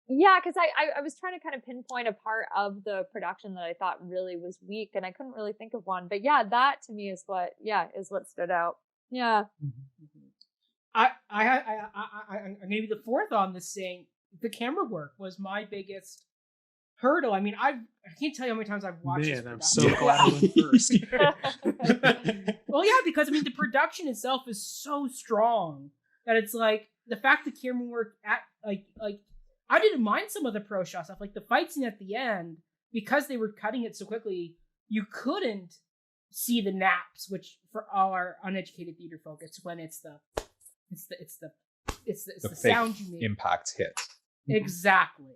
Yeah, because I was trying to kind of pinpoint a part of the production that I thought really was weak, and I couldn't really think of one. But yeah, that to me is what stood out. Yeah. I'm maybe the fourth on this, saying the camera work was my biggest hurdle. I mean, I can't tell you how many times I've watched this I'm production. so glad I went first. Well, yeah, because I mean the production itself is so strong that it's like the fact the camera work at like I didn't mind some of the pro shot stuff, like the fight scene at the end, because they were cutting it so quickly, you couldn't see the naps, which for all our uneducated theater folk, it's when it's the sound you make. Impact hit. Exactly.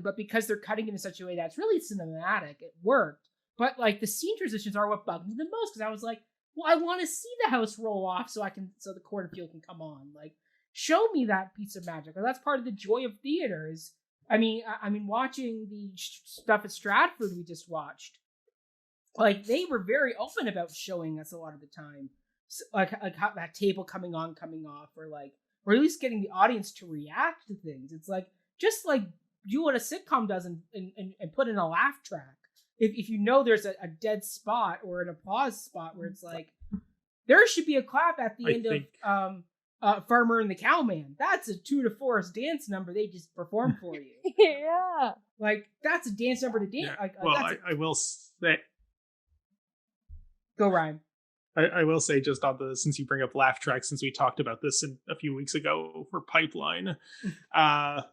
But because they're cutting it in such a way that's really cinematic, it worked. But like the scene transitions are what bugged me the most, because I was like, well, I want to see the house roll off so the cornfield can come on. Like, show me that piece of magic. Well, that's part of the joy of theater. Is I mean, watching the stuff at Stratford we just watched, like they were very open about showing us a lot of the time, like how that table coming on, coming off, or at least getting the audience to react to things. It's like just like do what a sitcom does and put in a laugh track. If you know there's a dead spot or an applause spot where it's like there should be a clap at the end of Farmer and the Cowman. That's a Tour de Force dance number they just performed for you. Yeah. Like, that's a dance number to dance. Yeah. I will say... Go, Ryan. I will say, just on since you bring up laugh tracks, since we talked about this a few weeks ago for Pipeline, I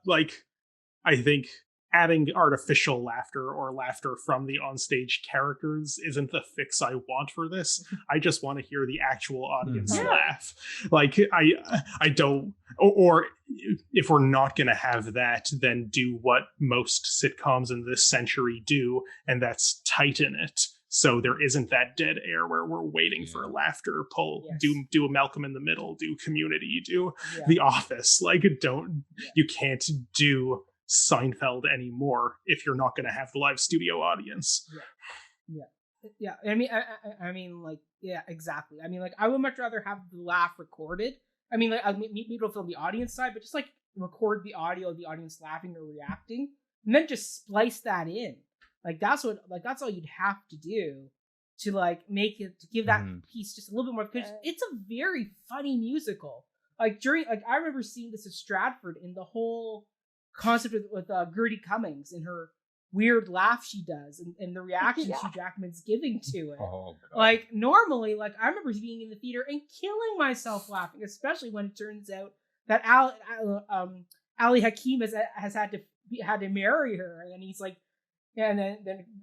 think adding artificial laughter or laughter from the onstage characters isn't the fix I want for this. I just want to hear the actual audience laugh. Like, I don't, or if we're not going to have that, then do what most sitcoms in this century do, and that's tighten it. So there isn't that dead air where we're waiting for a laughter pull. Yes. Do a Malcolm in the Middle, do Community, do The Office. Like, you can't do Seinfeld anymore if you're not going to have the live studio audience. Yeah. I mean, exactly. I mean, like, I would much rather have the laugh recorded. I mean, like, maybe don't film the audience side, but just like record the audio of the audience laughing or reacting, and then just splice that in. Like, that's all you'd have to do to like make it, to give that piece just a little bit more, because it's a very funny musical. Like I remember seeing this at Stratford, in the whole concept with Gertie Cummings and her weird laugh she does, and the reaction Hugh Jackman's giving to it. Oh, God. Like, normally, like, I remember being in the theater and killing myself laughing, especially when it turns out that Ali Hakim has had to marry her, and then he's like, yeah, and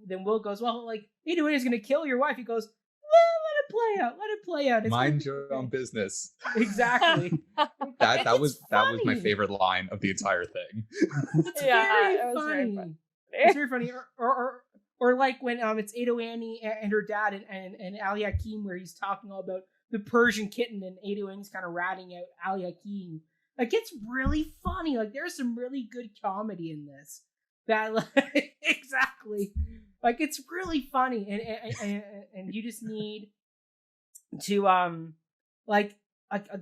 then Will goes, well, like, Ada Wayne is gonna kill your wife. He goes, well, let it play out. It's mind your own business. Exactly. that was my favorite line of the entire thing. It's very funny. It's very funny. Or like when it's Ada Wayne and her dad and Ali Hakim, where he's talking all about the Persian kitten, and Ada Wayne's kind of ratting out Ali Hakim. Like, it's really funny. Like, there's some really good comedy in this. That, like, exactly, like, it's really funny, and you just need to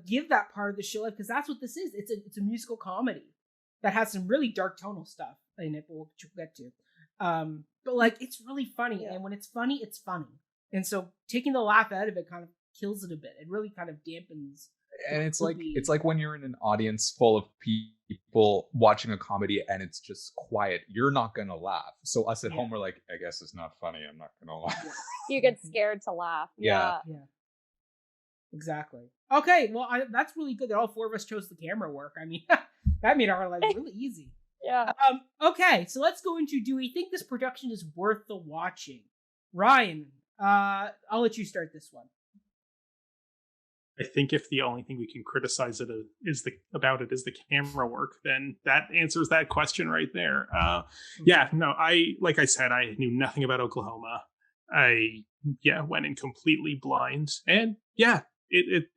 give that part of the show, because that's what this is. It's a musical comedy that has some really dark tonal stuff in it, we'll get to. But like, it's really funny, and when it's funny, it's funny, and so taking the laugh out of it kind of kills it a bit. It really kind of dampens. And it's like when you're in an audience full of people watching a comedy and it's just quiet, you're not gonna laugh. So us at home, we're like, I guess it's not funny, I'm not gonna laugh. You get scared to laugh. Yeah. Exactly. Okay, well, that's really good that all four of us chose the camera work. I mean, that made our lives really easy. Yeah. Okay, so let's go into, do we think this production is worth the watching? Ryan, I'll let you start this one. I think if the only thing we can criticize is the camera work, then that answers that question right there. Like I said, I knew nothing about Oklahoma. I went in completely blind, and it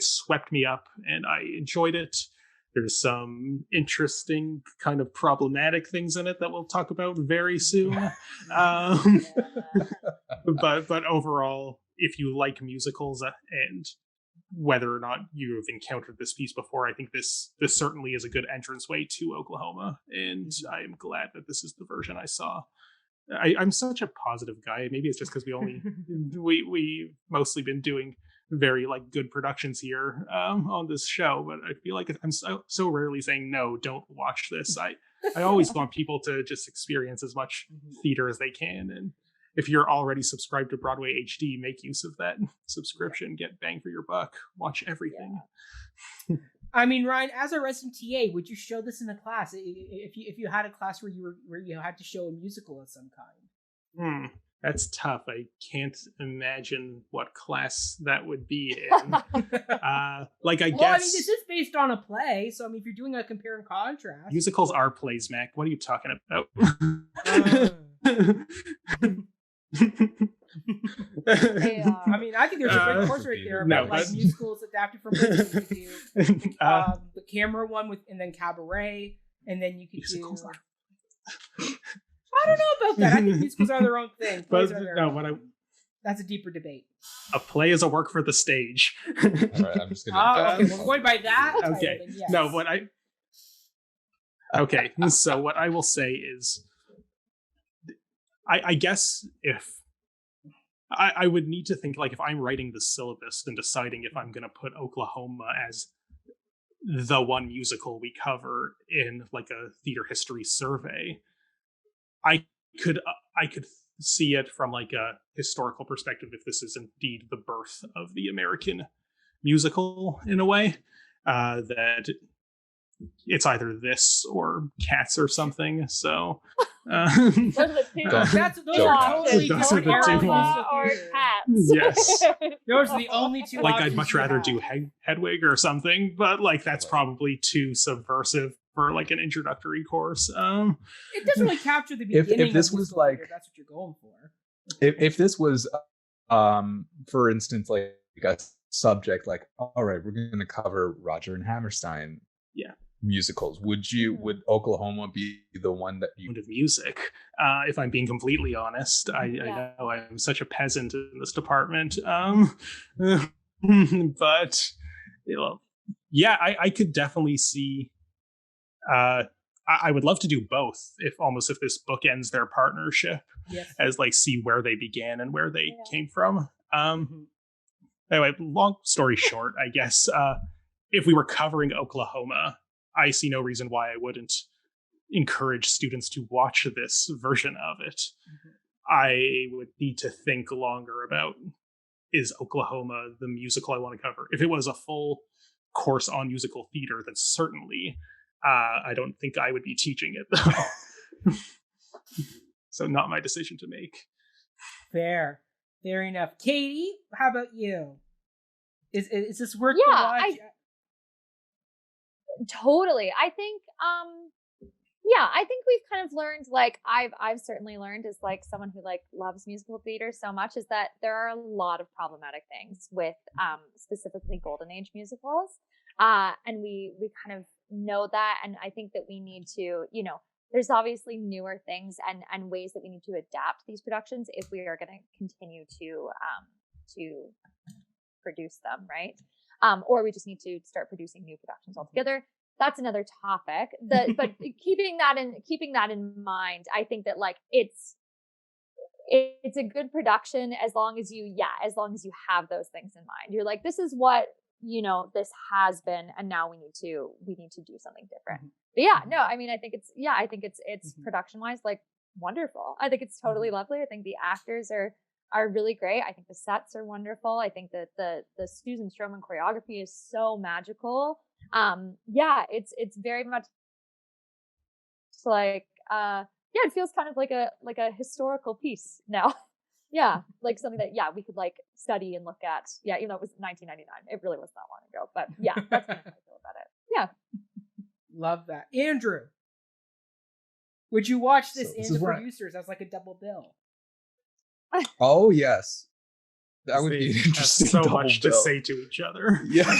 swept me up, and I enjoyed it. There's some interesting kind of problematic things in it that we'll talk about very soon. But overall, if you like musicals and whether or not you've encountered this piece before, I think this certainly is a good entranceway to Oklahoma, and I am glad that this is the version I saw. I'm such a positive guy. Maybe it's just because we mostly been doing very like good productions here on this show, but I feel like I'm so rarely saying no, don't watch this. I always want people to just experience as much theater as they can, and if you're already subscribed to Broadway HD, make use of that subscription. Get bang for your buck. Watch everything. Yeah. I mean, Ryan, as a resident TA, would you show this in a class if you had a class where you had to show a musical of some kind? That's tough. I can't imagine what class that would be in. I guess. I mean, this is based on a play, so I mean, if you're doing a compare and contrast, musicals are plays, Mac. What are you talking about? I mean, I think there's a great course right there about like musicals adapted from plays. You could do the camera one and then cabaret, and then you could musicals do. I don't know about that. I think musicals are their own thing. That's a deeper debate. A play is a work for the stage. All right, I'm just gonna. Okay, we're going by that. Okay. Then yes. No, Okay, so what I will say is, I guess if I would need to think, like, if I'm writing the syllabus and deciding if I'm going to put Oklahoma as the one musical we cover in like a theater history survey, I could see it from like a historical perspective if this is indeed the birth of the American musical in a way, that it's either this or Cats or something. So those are the two. Those are totally Those are the two ones. Or Cats. Yes. Those are the only two. Like, I'd much rather do Hedwig or something, but like that's probably too subversive for like an introductory course. It doesn't really capture the beginning. If this was like, that's what you're going for. If this was, for instance, like a subject like, all right, we're going to cover Roger and Hammerstein. Yeah. Musicals. Would Oklahoma be the one that you of music? If I'm being completely honest, I know I'm such a peasant in this department. But yeah, I could definitely see. I would love to do both. If this book ends their partnership, as like see where they began and where they came from. Anyway, long story short, I guess if we were covering Oklahoma, I see no reason why I wouldn't encourage students to watch this version of it. I would need to think longer about, is Oklahoma the musical I want to cover? If it was a full course on musical theater, then certainly I don't think I would be teaching it, though. So not my decision to make. Fair enough. Katie, how about you? Is this worth the watch? Totally. I think I think we've kind of learned, like I've certainly learned as like someone who like loves musical theater so much, is that there are a lot of problematic things with specifically Golden Age musicals. And we kind of know that, and I think that we need to, there's obviously newer things and ways that we need to adapt these productions if we are going to continue to produce them, right? Or we just need to start producing new productions altogether. That's another topic. But keeping that in mind, I think that like it's a good production as long as you have those things in mind. You're like, this is what this has been, and now we need to do something different. But I think it's production wise like wonderful. I think it's totally lovely. I think the actors are really great. I think the sets are wonderful. I think that the Susan Stroman choreography is so magical. It's very much like it feels kind of like a historical piece now. Like something that we could like study and look at. Even though it was 1999, it really was not long ago. But that's kind of how I feel about it. Yeah, love that. Andrew, would you watch this the producers as like a double bill? Oh yes, that would be interesting. So much to say to each other. Yeah,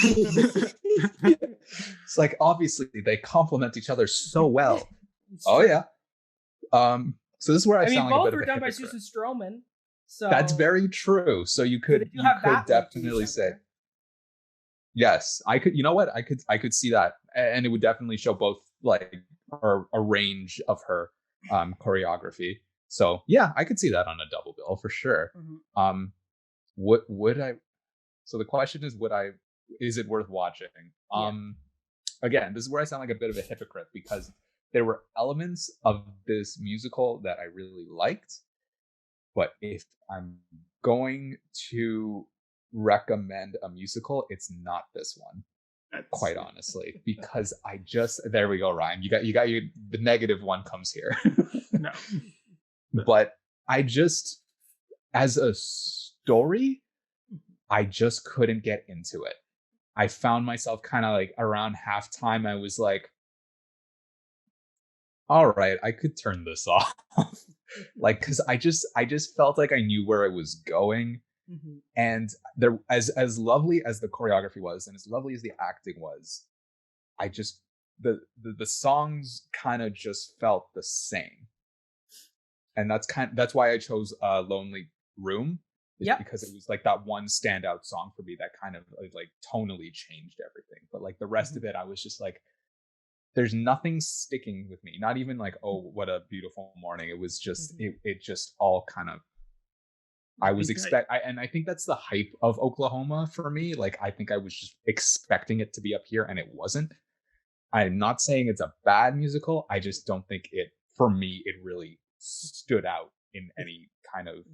it's like obviously they complement each other so well. Oh yeah. So this is where I sound like a bit of a hypocrite. Both were done by Susan Stroman. So that's very true. So you could definitely say. Yes, I could. You know what? I could see that, and it would definitely show both like a range of her choreography. So yeah, I could see that on a double bill for sure. Would I? So the question is, is it worth watching? Again, this is where I sound like a bit of a hypocrite because there were elements of this musical that I really liked, but if I'm going to recommend a musical, it's not this one. Quite honestly, because there we go, Ryan. You got the negative one comes here. No. But I just, as a story, I just couldn't get into it. I found myself kind of like around halftime, I was like, all right, I could turn this off. Like, because I just felt like I knew where it was going. And there, as lovely as the choreography was and as lovely as the acting was, I just the songs kind of just felt the same. And that's why I chose Lonely Room. Because it was like that one standout song for me that kind of like tonally changed everything. But like the rest of it, I was just like, there's nothing sticking with me. Not even like, oh, what a beautiful morning. It was just it just all kind of, I was and I think that's the hype of Oklahoma for me. Like I think I was just expecting it to be up here and it wasn't. I'm not saying it's a bad musical. I just don't think for me it really stood out in any kind of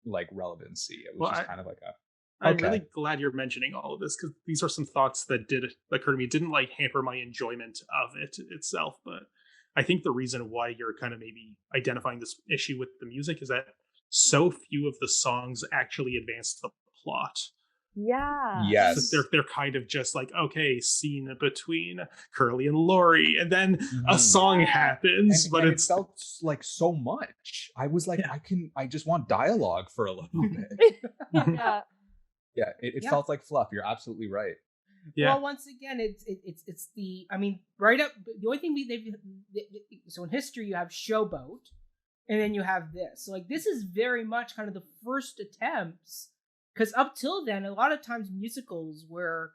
like relevancy. It was kind of like I'm really glad you're mentioning all of this because these are some thoughts that did occur to me. It didn't like hamper my enjoyment of it itself, but I think the reason why you're kind of maybe identifying this issue with the music is that so few of the songs actually advance the plot. Yeah. Yes. So they're kind of just like, okay, scene between Curly and Lori, and then a song happens, but it felt like so much. I was like, I just want dialogue for a little bit. It felt like fluff. You're absolutely right. Yeah. Well, once again, it's the, I mean, right up, the only thing so in history you have Showboat, and then you have this. So like this is very much kind of the first attempts. Because up till then, a lot of times musicals were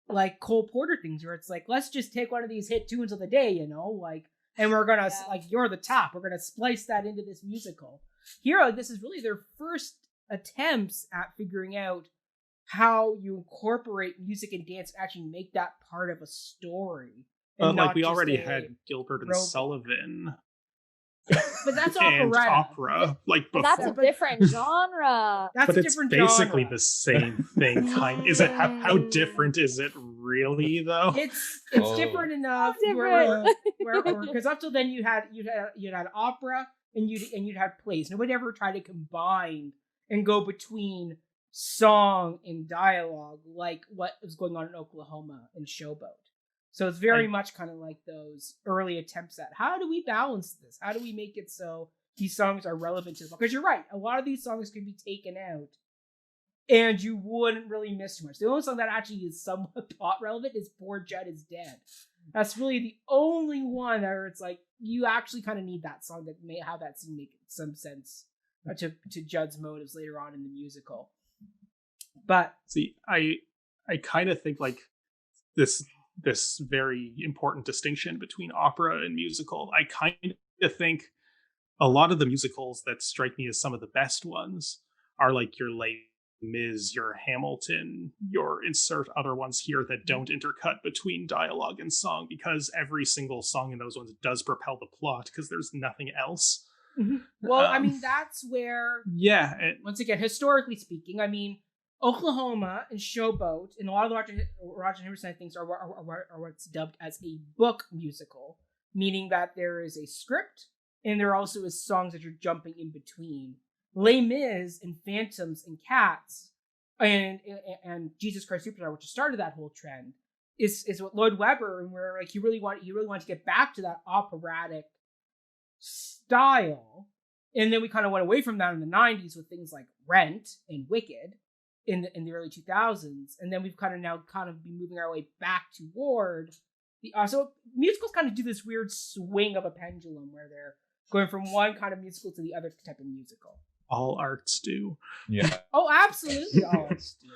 like Cole Porter things where it's like, let's just take one of these hit tunes of the day, you know, like, and we're going to, like, You're the Top. We're going to splice that into this musical. Here, like, this is really their first attempts at figuring out how you incorporate music and dance and actually make that part of a story. Like, we already had Gilbert and Sullivan. But that's and opera, like before. That's a different genre. But it's basically the same thing. Is it? How different is it really, though? It's different enough. Because up till then you'd had opera and you'd had plays. Nobody ever tried to combine and go between song and dialogue like what was going on in Oklahoma and Showboat. So it's very much kind of like those early attempts at how do we balance this? How do we make it so these songs are relevant to the book? Because you're right, a lot of these songs could be taken out and you wouldn't really miss too much. The only song that actually is somewhat plot relevant is Poor Judd is Dead. That's really the only one where it's like you actually kind of need that song that may have that scene make some sense to Judd's motives later on in the musical. But see, I kind of think like this very important distinction between opera and musical. I kind of think a lot of the musicals that strike me as some of the best ones are like your Les Mis, your Hamilton, your insert other ones here that don't intercut between dialogue and song, because every single song in those ones does propel the plot because there's nothing else. Well, I mean, that's where, once again, historically speaking, I mean, Oklahoma and Showboat and a lot of the Roger Hammerstein things are what's dubbed as a book musical, meaning that there is a script and there also is songs that you're jumping in between. Les Mis and Phantoms and Cats and Jesus Christ Superstar, which started that whole trend, is what Lloyd Webber, and where like he really wanted to get back to that operatic style, and then we kind of went away from that in the 90s with things like Rent and Wicked in the early 2000s, and then we've kind of been moving our way back toward the so musicals kind of do this weird swing of a pendulum where they're going from one kind of musical to the other type of musical. All arts do. Yeah. Oh, absolutely, all arts do.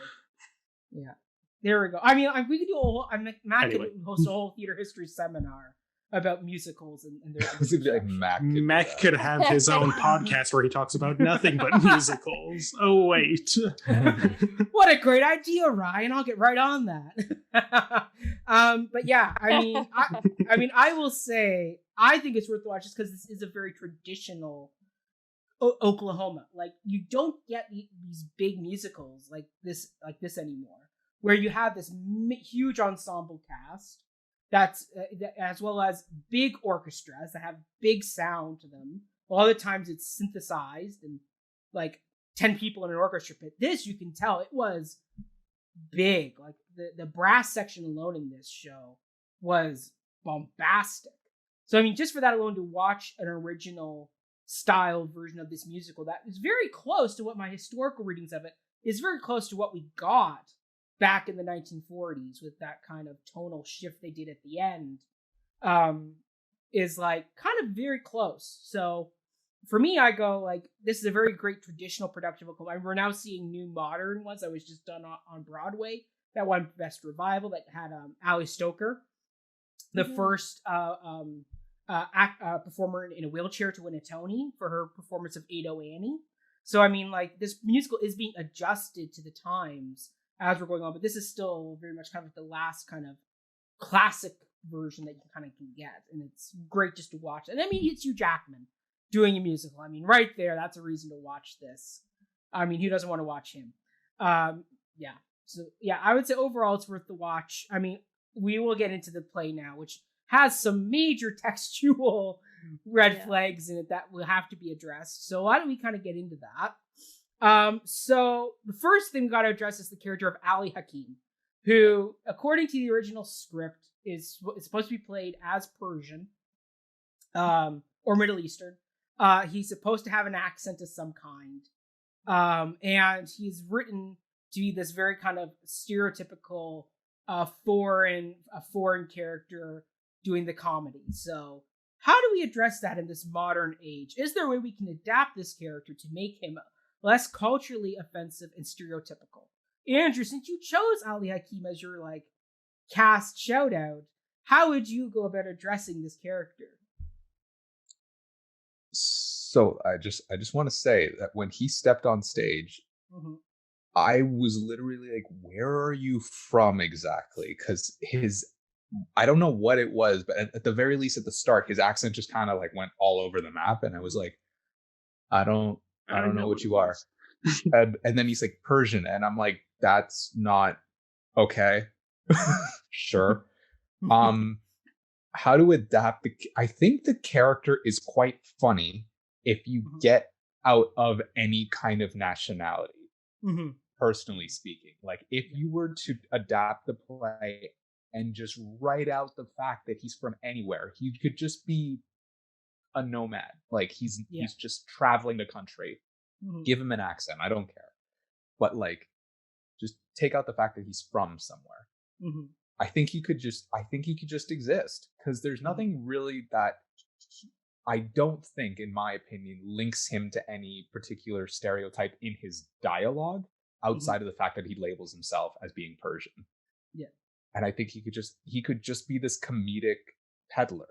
Yeah. There we go. I mean, we could do a whole. Matt Anyway. could host a whole theater history seminar about musicals and their. It's gonna be like Mac. Mac could have his own podcast where he talks about nothing but musicals. Oh wait. What a great idea, Ryan! I'll get right on that. But yeah, I mean, I will say I think it's worth the watch just because this is a very traditional Oklahoma. Like you don't get these big musicals like this anymore, where you have this huge ensemble cast that's as well as big orchestras that have big sound to them. A lot of the times it's synthesized and like 10 people in an orchestra. But this, you can tell it was big. Like the brass section alone in this show was bombastic. So I mean, just for that alone, to watch an original style version of this musical that is very close to what my historical readings of it is very close to what we got back in the 1940s with that kind of tonal shift they did at the end, is like kind of very close. So for me, I go like, this is a very great traditional production of Oklahoma. We're now seeing new modern ones that was just done on Broadway. That won Best Revival that had Ali Stoker, the first performer in a wheelchair to win a Tony for her performance of Ado Annie. So I mean, like, this musical is being adjusted to the times as we're going on, but this is still very much kind of the last kind of classic version that you kind of can get, and it's great just to watch. And I mean, it's Hugh Jackman doing a musical. I mean, right there, that's a reason to watch this. I mean, who doesn't want to watch him? Yeah. So yeah, I would say overall it's worth the watch. I mean, we will get into the play now, which has some major textual red flags in it that will have to be addressed. So why don't we kind of get into that? So the first thing we got to address is the character of Ali Hakim, who, according to the original script, is supposed to be played as Persian, or Middle Eastern. He's supposed to have an accent of some kind. And he's written to be this very kind of stereotypical, foreign character doing the comedy. So how do we address that in this modern age? Is there a way we can adapt this character to make him less culturally offensive and stereotypical? Andrew, since you chose Ali Hakim as your like cast shout out, how would you go about addressing this character? So I just want to say that when he stepped on stage, I was literally like, where are you from exactly? Because I don't know what it was, but at the very least at the start, his accent just kind of like went all over the map. And I was like, I don't know what you are. and then he's like Persian. And I'm like, that's not okay. Sure. How to adapt I think the character is quite funny if you get out of any kind of nationality, personally speaking. Like if you were to adapt the play and just write out the fact that he's from anywhere, he could just be a nomad. Like he's just traveling the country. Give him an accent. I don't care. But like, just take out the fact that he's from somewhere. I think he could just exist, because there's nothing really that I don't think, in my opinion, links him to any particular stereotype in his dialogue outside of the fact that he labels himself as being Persian. Yeah. And I think he could just be this comedic peddler,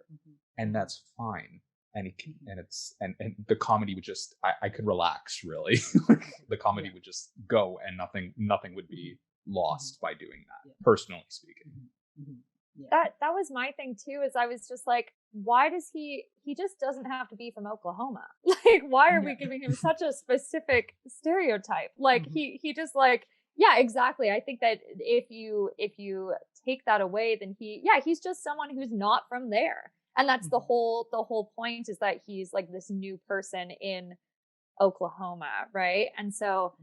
and that's fine. And and the comedy would just I could relax, really. The comedy would just go, and nothing would be lost by doing that, personally speaking. That was my thing too, is I was just like, why does he just doesn't have to be from Oklahoma? Like, why are we giving him such a specific stereotype? Like he just like, yeah, exactly. I think that if you take that away, then he's just someone who's not from there. And that's the whole point, is that he's like this new person in Oklahoma, right? And so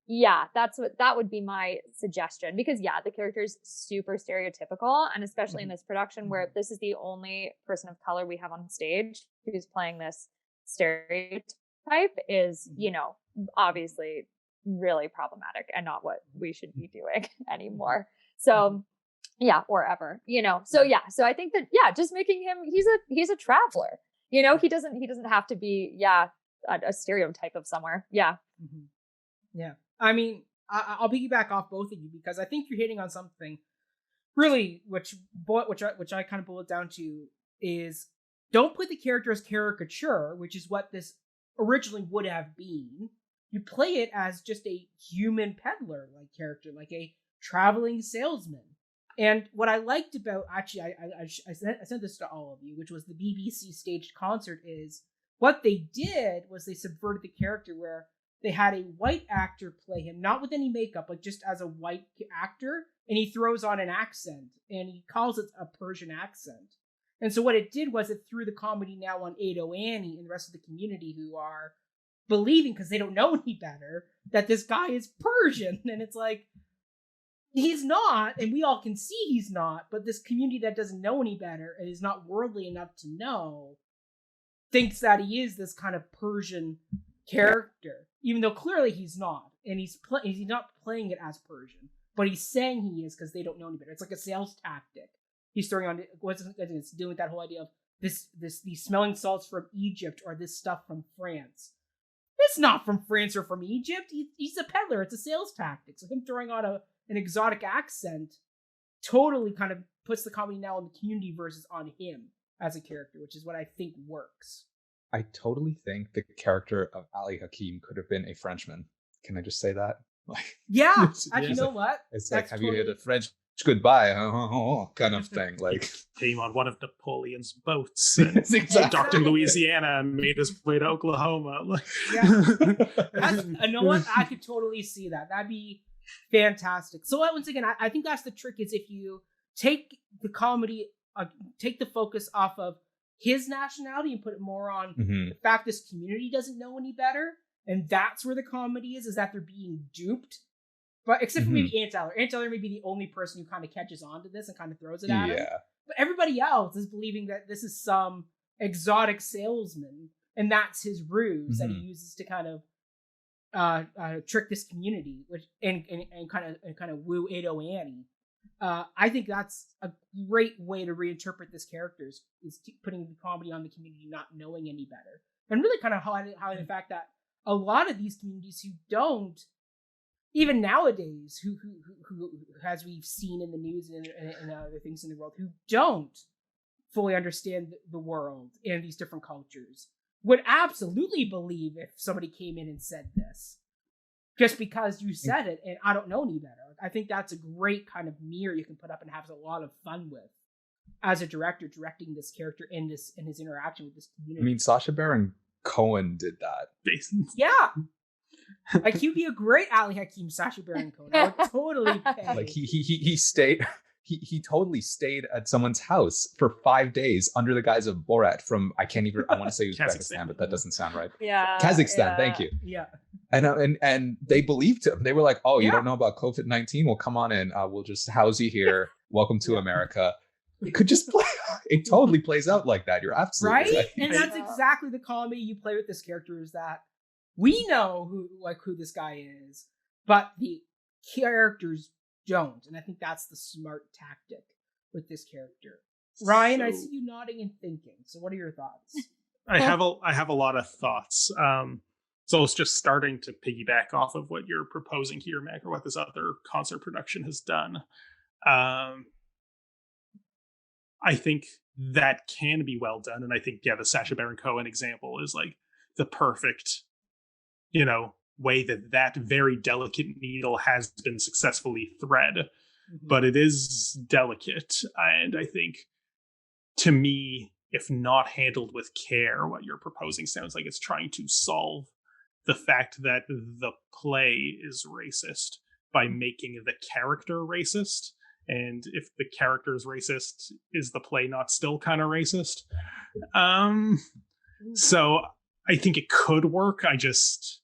that would be my suggestion, because the character is super stereotypical, and especially in this production where this is the only person of color we have on stage who's playing this stereotype is, obviously really problematic and not what we should be doing anymore. So or ever, so I think that, just making him, he's a traveler, he doesn't have to be, a stereotype of somewhere. Yeah. I mean, I'll piggyback off both of you because I think you're hitting on something really, which I kind of boil it down to is don't put the character as caricature, which is what this originally would have been. You play it as just a human peddler like character, like a traveling salesman. And what I liked about, actually, I sent this to all of you, which was the BBC staged concert, is what they did was they subverted the character where they had a white actor play him, not with any makeup, but just as a white actor, and he throws on an accent, and he calls it a Persian accent. And so what it did was it threw the comedy now on Ado Annie and the rest of the community who are believing, because they don't know any better, that this guy is Persian. And it's like, he's not, and we all can see he's not, but this community that doesn't know any better and is not worldly enough to know thinks that he is this kind of Persian character, even though clearly he's not, and he's not playing it as Persian, but he's saying he is because they don't know any better. It's like a sales tactic. He's throwing on it's dealing with that whole idea of these smelling salts from Egypt or this stuff from France. It's not from France or from Egypt. He's a peddler. It's a sales tactic. So him throwing on an exotic accent totally kind of puts the comedy now on the community versus on him as a character, which is what I think works. I totally think the character of Ali Hakim could have been a Frenchman. Can I just say that? Like, yeah, actually, you know what? It's that's like, have you heard a French goodbye kind of thing? Like, came on one of Napoleon's boats and exactly. docked in Louisiana and made his way to Oklahoma. Yeah, you know what? I could totally see that. That'd be fantastic. So once again, I think that's the trick, is if you take the comedy, take the focus off of his nationality and put it more on the fact this community doesn't know any better, and that's where the comedy is that they're being duped. But except for maybe Aunt Eller. Aunt Eller may be the only person who kind of catches on to this and kind of throws it at him. But everybody else is believing that this is some exotic salesman, and that's his ruse that he uses to kind of trick this community, which and kind of woo Ado Annie. I think that's a great way to reinterpret this character is putting the comedy on the community not knowing any better, and really kind of highlighting the fact that a lot of these communities who don't, even nowadays, who as we've seen in the news and other things in the world, who don't fully understand the world and these different cultures, would absolutely believe if somebody came in and said this. Just because you said it, and I don't know any better. I think that's a great kind of mirror you can put up and have a lot of fun with as a director, directing this character in his interaction with this community. I mean, Sacha Baron Cohen did that. Yeah. Like, he'd be a great Ali Hakim, Sacha Baron Cohen. I would totally pay. Like, he stayed... He totally stayed at someone's house for 5 days under the guise of Borat from, I want to say Uzbekistan, but that doesn't sound right. Yeah. Kazakhstan, thank you. Yeah. And they believed him. They were like, oh, you don't know about COVID-19? Well, come on in. We'll just house you here. Welcome to America. It could just play. It totally plays out like that. You're absolutely right. And that's exactly the comedy you play with this character, is that we know who this guy is, but the characters don't, and I think that's the smart tactic with this character. Ryan, I see you nodding and thinking. So, what are your thoughts? I have a lot of thoughts. So it's just starting to piggyback off of what you're proposing here, Mac, or what this other concert production has done. I think that can be well done, and I think the Sacha Baron Cohen example is like the perfect, way that very delicate needle has been successfully thread, but it is delicate. And I think, to me, if not handled with care, what you're proposing sounds like it's trying to solve the fact that the play is racist by making the character racist. And if the character is racist, is the play not still kind of racist? So I think it could work. I just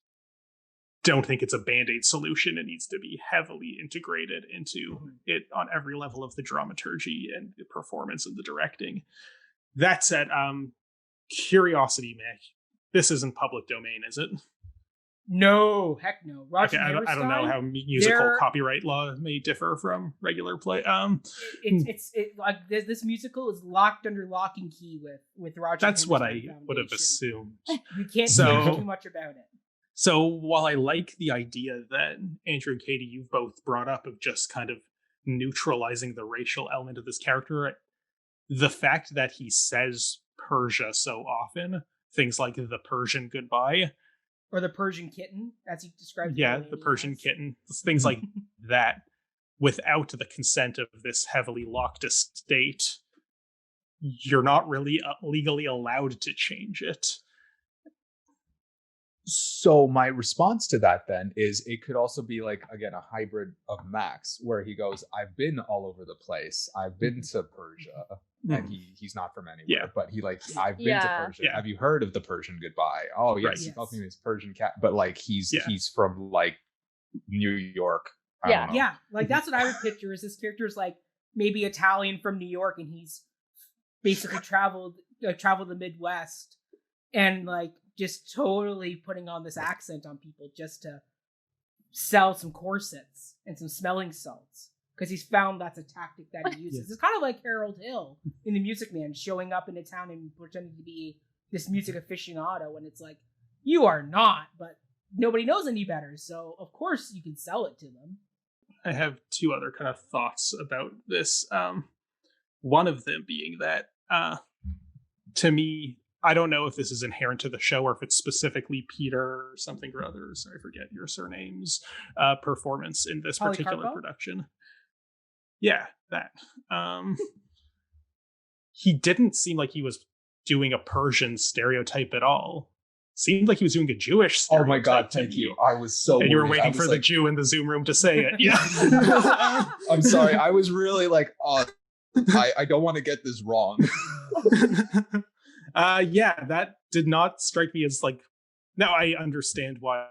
don't think it's a band-aid solution. It needs to be heavily integrated into it on every level of the dramaturgy and the performance and the directing. That said, curiosity, Mac, this isn't public domain, is it? No, heck no. Roger, I don't know how musical copyright law may differ from regular play. It's like this musical is locked under lock and key with Roger. That's what I would have assumed. You can't say too much about it. So while I like the idea that Andrew and Katie, you've both brought up of just kind of neutralizing the racial element of this character, the fact that he says Persia so often, things like the Persian goodbye, or the Persian kitten, as he describes. Yeah, the Persian kitten, things like that, without the consent of this heavily locked estate, you're not really legally allowed to change it. So my response to that then is it could also be like, again, a hybrid of Max, where he goes, I've been all over the place. I've been to Persia. And he's not from anywhere, but he like, I've been to Persia. Yeah. Have you heard of the Persian goodbye? Oh yes, right. He calls me his Persian cat, but like he's from like New York. Yeah, like that's what I would picture. Is this character is like maybe Italian from New York, and he's basically traveled the Midwest, and like just totally putting on this accent on people just to sell some corsets and some smelling salts. Because he's found that's a tactic that he uses. It's kind of like Harold Hill in The Music Man, showing up in a town and pretending to be this music aficionado. And it's like, you are not, but nobody knows any better. So, of course, you can sell it to them. I have two other kind of thoughts about this. One of them being that, to me, I don't know if this is inherent to the show or if it's specifically Peter or something or others. I forget your surnames. Performance in this particular production. Yeah, that. He didn't seem like he was doing a Persian stereotype at all. Seemed like he was doing a Jewish stereotype. Oh my God, thank you. I was so And you were waiting for the Jew in the Zoom room to say it. Yeah. I'm sorry. I was really like, I don't want to get this wrong. Yeah, that did not strike me as like, now I understand why,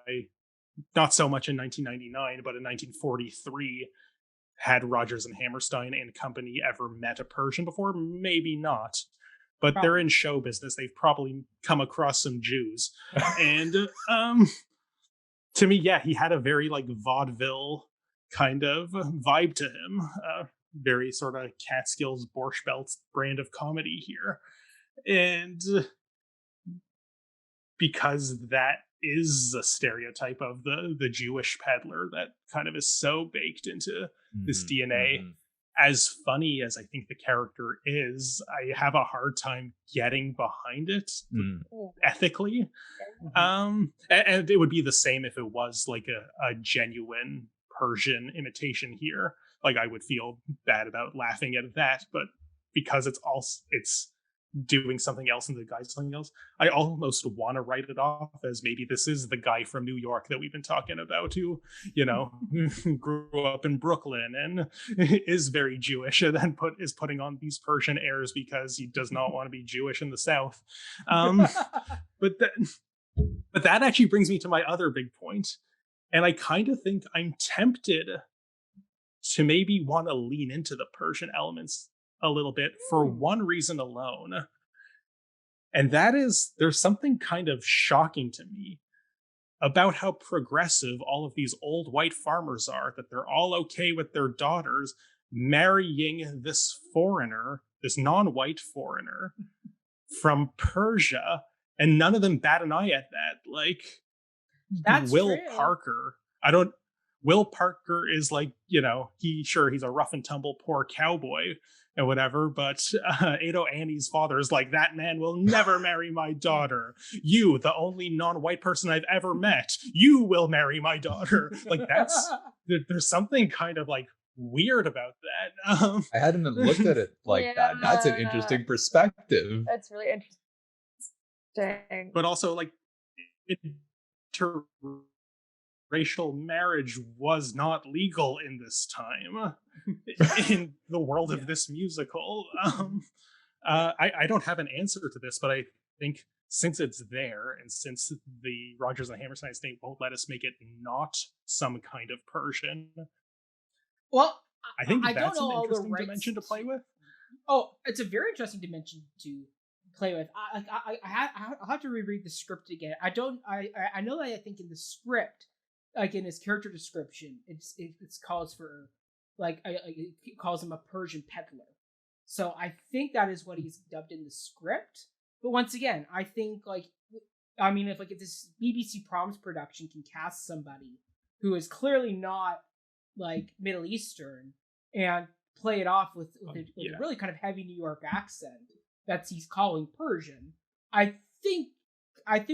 not so much in 1999, but in 1943, had Rodgers and Hammerstein and company ever met a Persian before? Maybe not. But they're in show business. They've probably come across some Jews. And to me, yeah, he had a very like vaudeville kind of vibe to him. Very sort of Catskills Borscht Belt brand of comedy here. And because that is a stereotype of the Jewish peddler that kind of is so baked into this DNA. As funny as I think the character is, I have a hard time getting behind it ethically. And it would be the same if it was like a genuine Persian imitation here. Like I would feel bad about laughing at that, but because it's doing something else and the guy's something else, I almost want to write it off as maybe this is the guy from New York that we've been talking about who, grew up in Brooklyn and is very Jewish and then is putting on these Persian airs because he does not want to be Jewish in the South. But that actually brings me to my other big point. And I kind of think I'm tempted to maybe want to lean into the Persian elements a little bit for one reason alone. And that is, there's something kind of shocking to me about how progressive all of these old white farmers are, that they're all okay with their daughters marrying this foreigner, this non-white foreigner from Persia, and none of them bat an eye at that. Like, that's Will true. Parker, Will Parker is like, he's a rough and tumble poor cowboy and whatever, but Ado Annie's father is like, that man will never marry my daughter. You, the only non-white person I've ever met, you will marry my daughter. Like there's something kind of like weird about that. I hadn't looked at it like that. That's an interesting perspective. That's really interesting. But also like racial marriage was not legal in this time in the world of this musical. I don't have an answer to this, but I think since it's there and since the Rodgers and Hammerstein estate won't let us make it not some kind of Persian, well, I think that's an interesting dimension to play with. Oh, it's a very interesting dimension to play with. I'll have to reread the script again. I know that I think in the script, like in his character description, it's calls for it calls him a Persian peddler. So I think that is what he's dubbed in the script. But once again, I think like I mean, if this BBC Proms production can cast somebody who is clearly not like Middle Eastern and play it off with a really kind of heavy New York accent that he's calling Persian, I think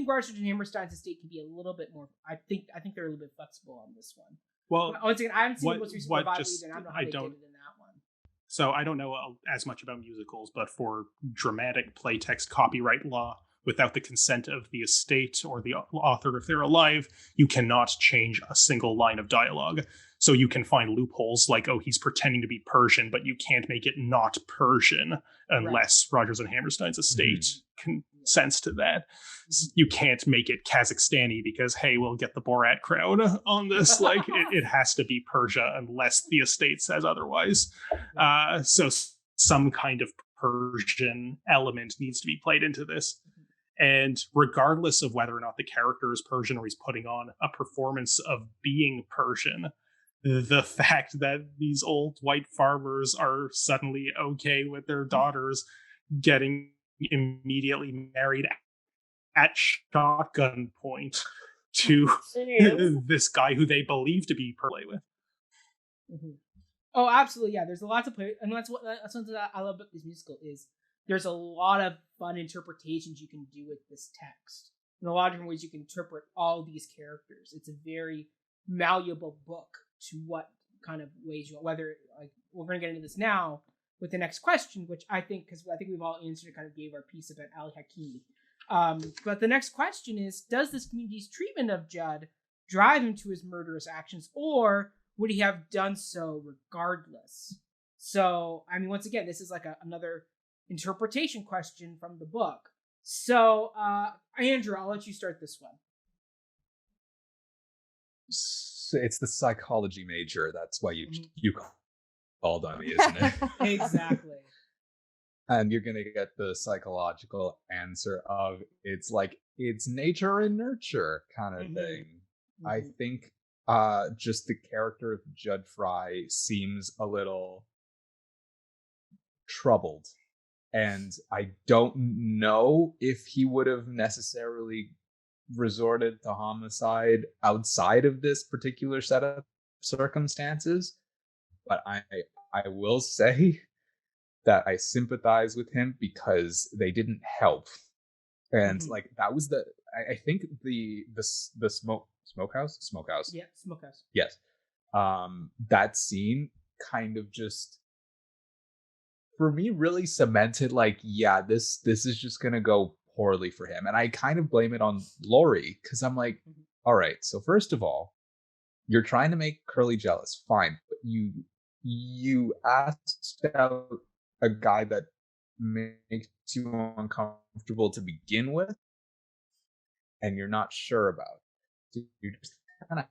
Rogers and Hammerstein's estate can be a little bit more. I think they're a little bit flexible on this one. Well, once again, I haven't seen the most recent revival either, and I don't know how they did it in that one. So I don't know as much about musicals, but for dramatic play text copyright law, without the consent of the estate or the author if they're alive, you cannot change a single line of dialogue. So you can find loopholes like, oh, he's pretending to be Persian, but you can't make it not Persian unless Rogers and Hammerstein's estate consents to that. You can't make it Kazakhstani because, hey, we'll get the Borat crowd on this. Like, it has to be Persia unless the estate says otherwise. So some kind of Persian element needs to be played into this. And regardless of whether or not the character is Persian or he's putting on a performance of being Persian, the fact that these old white farmers are suddenly okay with their daughters getting immediately married at shotgun point to this guy who they believe to be play with. Oh, absolutely, yeah. There's a lot to play, and that's something that I love about this musical is there's a lot of fun interpretations you can do with this text. In a lot of different ways you can interpret all these characters. It's a very malleable book to what kind of ways you want. Whether, like, we're going to get into this now with the next question, which because I think we've all answered and kind of gave our piece about Ali Hakim. But the next question is, does this community's treatment of Judd drive him to his murderous actions, or would he have done so regardless? So, I mean, once again, this is like another interpretation question from the book. So, Andrew, I'll let you start this one. So it's the psychology major. That's why you called on me, isn't it? Exactly. And you're going to get the psychological answer of it's nature and nurture kind of thing. I think just the character of Judd Fry seems a little troubled. And I don't know if he would have necessarily resorted to homicide outside of this particular set of circumstances. But I will say that I sympathize with him because they didn't help. And like that was I think the smokehouse. Yeah, smokehouse. Yes. That scene kind of just, for me, really cemented like, yeah, this is just gonna go poorly for him. And I kind of blame it on Laurie, because I'm like, all right, so first of all, you're trying to make Curly jealous, fine, but you asked out a guy that makes you uncomfortable to begin with, and you're not sure about it. You're just kind of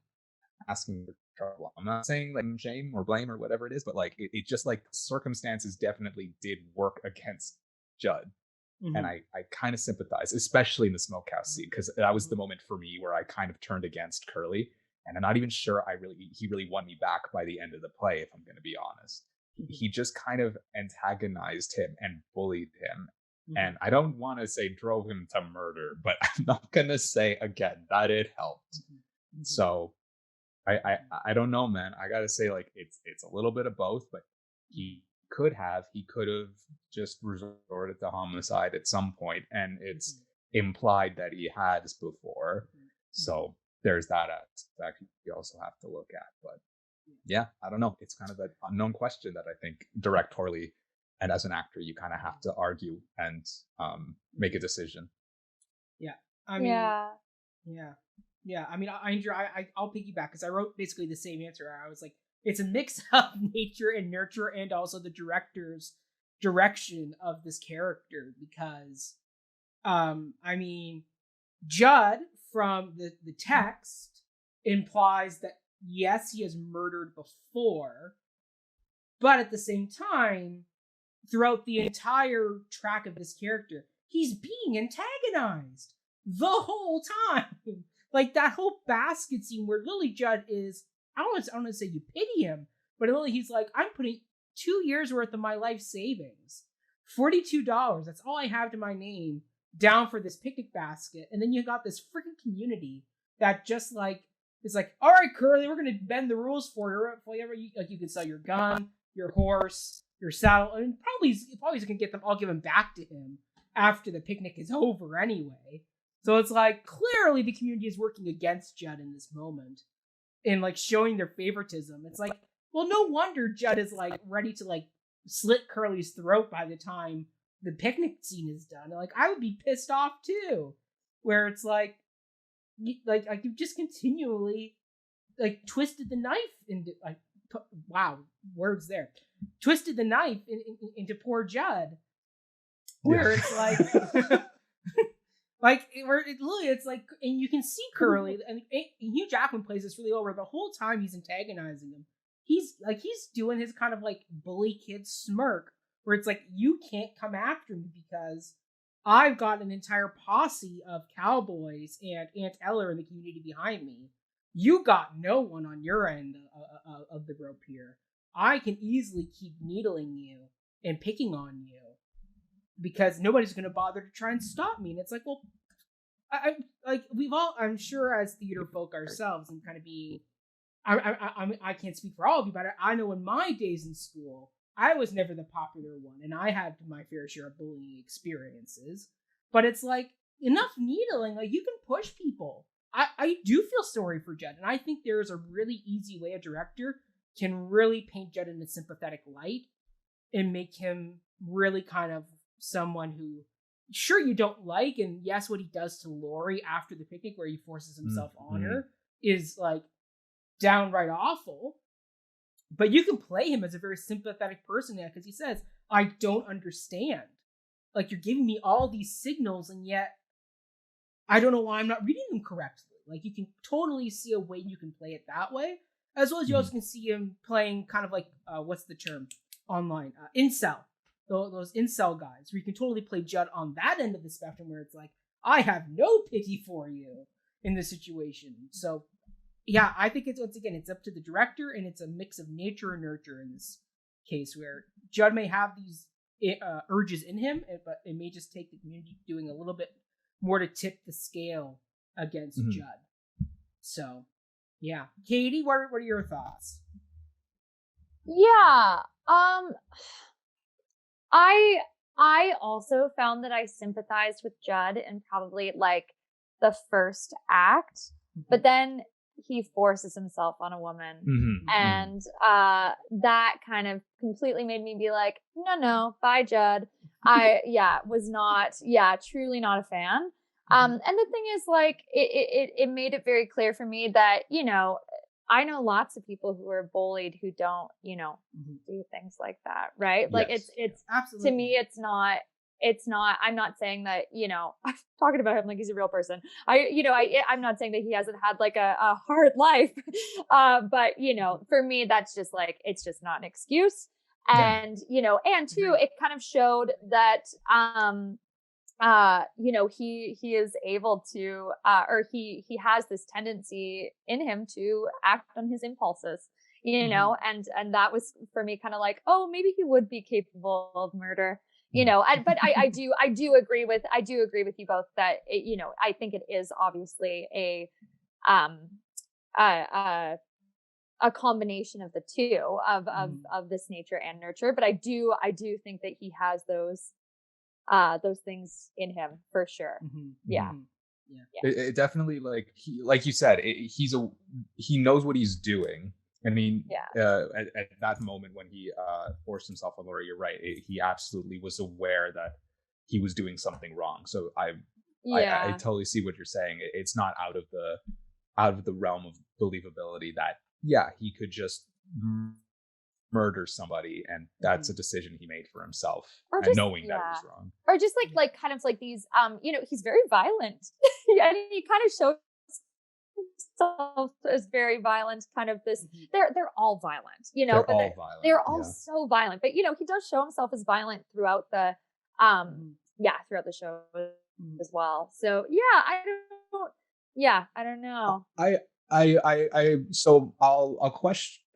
asking for trouble. I'm not saying like shame or blame or whatever it is, but like it just like circumstances definitely did work against Judd. And I kind of sympathize, especially in the smokehouse scene, because that was the moment for me where I kind of turned against Curly. And I'm not even sure he really won me back by the end of the play, if I'm going to be honest. He just kind of antagonized him and bullied him. And I don't want to say drove him to murder, but I'm not going to say again that it helped. So I don't know, man. I got to say, like, it's a little bit of both, but he could have just resorted to homicide at some point, and it's implied that he has before. So there's that aspect you also have to look at. But yeah, I don't know. It's kind of an unknown question that I think directorially and as an actor you kind of have to argue and make a decision. Yeah. I mean, yeah. I mean, Andrew, I'll piggyback because I wrote basically the same answer. I was like, it's a mix of nature and nurture, and also the director's direction of this character. Because, I mean, Judd from the text implies that yes, he has murdered before, but at the same time, throughout the entire track of this character, he's being antagonized the whole time. Like that whole basket scene where Lily Judd is, I don't want to say you pity him, but Lily, he's like, I'm putting 2 years worth of my life savings, $42, that's all I have to my name, down for this picnic basket, and then you got this freaking community that just like is like, all right, Curly, we're gonna bend the rules for you. Like you can sell your gun, your horse, your saddle, and probably gonna get them all given back to him after the picnic is over anyway. So it's like clearly the community is working against Judd in this moment, and like showing their favoritism. It's like, well, no wonder Judd is like ready to like slit Curly's throat by the time the picnic scene is done. Like I would be pissed off too, where it's like you've just continually like twisted the knife into like wow, words there, twisted the knife into poor Judd, where it's like like where it literally it's like, and you can see Curly and Hugh Jackman plays this really well, where the whole time he's antagonizing him, he's doing his kind of like bully kid smirk, where it's like, you can't come after me because I've got an entire posse of cowboys and Aunt Eller in the community behind me. You got no one on your end of the rope here. I can easily keep needling you and picking on you because nobody's going to bother to try and stop me. And it's like, well, I'm sure as theater folk ourselves, and kind of be, I can't speak for all of you, but I know in my days in school, I was never the popular one, and I had my fair share of bullying experiences. But it's like, enough needling, like you can push people. I do feel sorry for Judd, and I think there is a really easy way a director can really paint Judd in a sympathetic light and make him really kind of someone who, sure, you don't like, and yes, what he does to Lori after the picnic where he forces himself on her is like downright awful. But you can play him as a very sympathetic person now, because he says, I don't understand. Like, you're giving me all these signals, and yet I don't know why I'm not reading them correctly. Like, you can totally see a way you can play it that way, as well as you also can see him playing kind of like, what's the term online? Incel. Those incel guys, where you can totally play Judd on that end of the spectrum, where it's like, I have no pity for you in this situation. So, yeah, I think it's up to the director, and it's a mix of nature and nurture in this case, where Judd may have these urges in him, but it may just take the community doing a little bit more to tip the scale against Judd. So, yeah. Katie, what are your thoughts? Yeah. I also found that I sympathized with Judd in probably like the first act, but then he forces himself on a woman, and that kind of completely made me be like, no, bye, Judd. I was not truly not a fan. And the thing is, like, it made it very clear for me that, you know, I know lots of people who are bullied who don't, you know, do things like that, right? Yes. Like it's absolutely, to me, it's not, I'm not saying that, you know, I'm talking about him like he's a real person. I'm not saying that he hasn't had like a hard life. But, you know, for me, that's just like, it's just not an excuse. And, you know, and two, it kind of showed that, you know, he is able to, or he has this tendency in him to act on his impulses, you know, and that was for me kind of like, oh, maybe he would be capable of murder, you know. But I do agree with you both that it, you know, I think it is obviously a combination of the two of this nature and nurture. But I do think that he has those things in him for sure. Yeah. It definitely, like you said, he knows what he's doing. I mean, at that moment when he forced himself on Laura, you're right. He absolutely was aware that he was doing something wrong. So I totally see what you're saying. It's not out of the realm of believability that he could just murder somebody, and that's a decision he made for himself, and just, knowing that it was wrong. Or just like kind of like these you know, he's very violent. And he kind of shows himself as very violent, kind of this they're all violent, you know, they're all so violent, but you know, he does show himself as violent throughout the throughout the show as well. So I don't know. So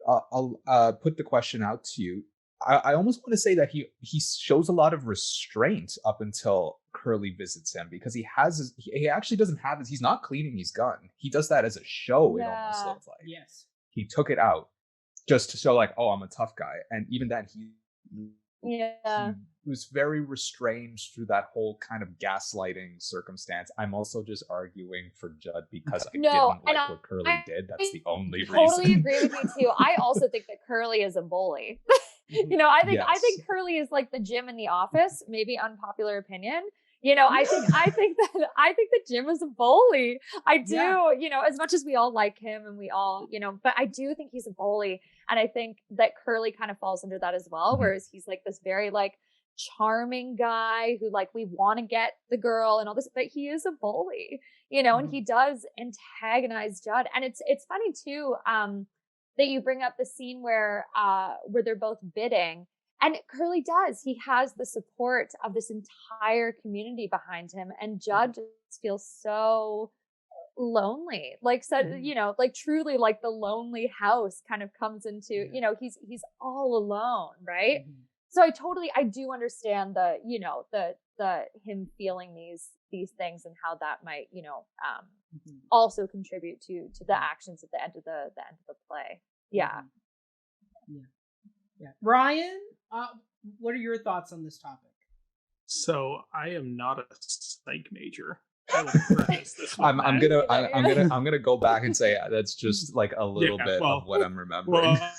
I'll put the question out to you. I almost want to say that he shows a lot of restraint up until Curly visits him, because he actually doesn't have his, he's not cleaning his gun. He does that as a show. It almost looks like. Yes. He took it out just to show like, oh, I'm a tough guy. And even then he was very restrained through that whole kind of gaslighting circumstance. I'm also just arguing for Judd because I didn't like what Curly did. That's the only reason. I totally agree with you too. I also think that Curly is a bully. I think Curly is like the Jim in The Office, maybe unpopular opinion. I think that Jim is a bully. I do, as much as we all like him and we all, but I do think he's a bully. And I think that Curly kind of falls under that as well. Whereas he's like this very like charming guy who like, we want to get the girl and all this, but he is a bully, and he does antagonize Judd. And it's funny too, that you bring up the scene where they're both bidding. And Curly does. He has the support of this entire community behind him. And Judd just feels so lonely. Like, like truly like the lonely house kind of comes into, he's all alone, right? So I do understand the him feeling these things and how that might, also contribute to the actions at the end of the play. Yeah. Ryan, what are your thoughts on this topic? So I am not a psych major. I'm gonna go back and say that's just like a little bit of what I'm remembering. Well,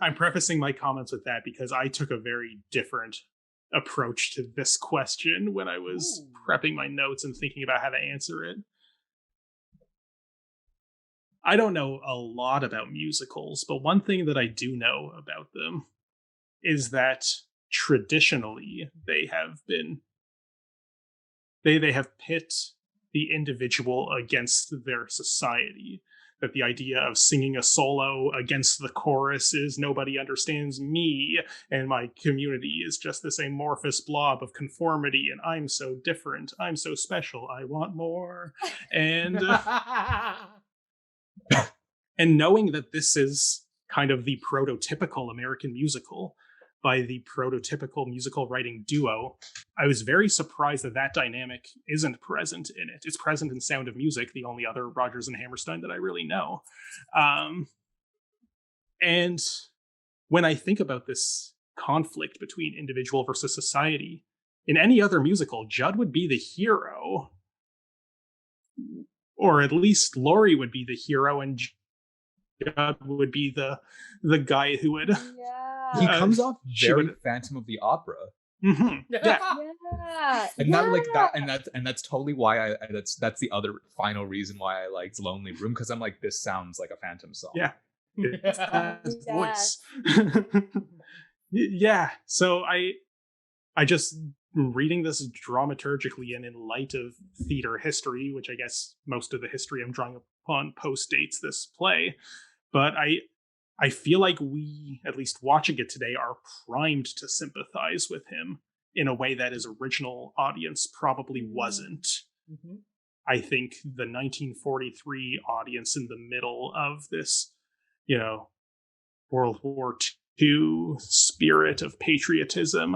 I'm prefacing my comments with that because I took a very different approach to this question when I was prepping my notes and thinking about how to answer it. I don't know a lot about musicals, but one thing that I do know about them is that traditionally they have pit the individual against their society. That the idea of singing a solo against the chorus is nobody understands me and my community is just this amorphous blob of conformity and I'm so different, I'm so special, I want more. And and knowing that this is kind of the prototypical American musical by the prototypical musical writing duo, I was very surprised that that dynamic isn't present in it. It's present in Sound of Music, the only other Rodgers and Hammerstein that I really know. And when I think about this conflict between individual versus society, in any other musical, Judd would be the hero. Or at least Laurie would be the hero and Judd would be the guy who would... He comes off very Phantom of the Opera. Mm-hmm. And that's totally why that's the other final reason why I liked Lonely Room, because I'm like, this sounds like a Phantom song. Yeah. His voice. Yeah. So I just reading this dramaturgically and in light of theater history, which I guess most of the history I'm drawing upon postdates this play, but I feel like we, at least watching it today, are primed to sympathize with him in a way that his original audience probably wasn't. Mm-hmm. I think the 1943 audience in the middle of this, World War II spirit of patriotism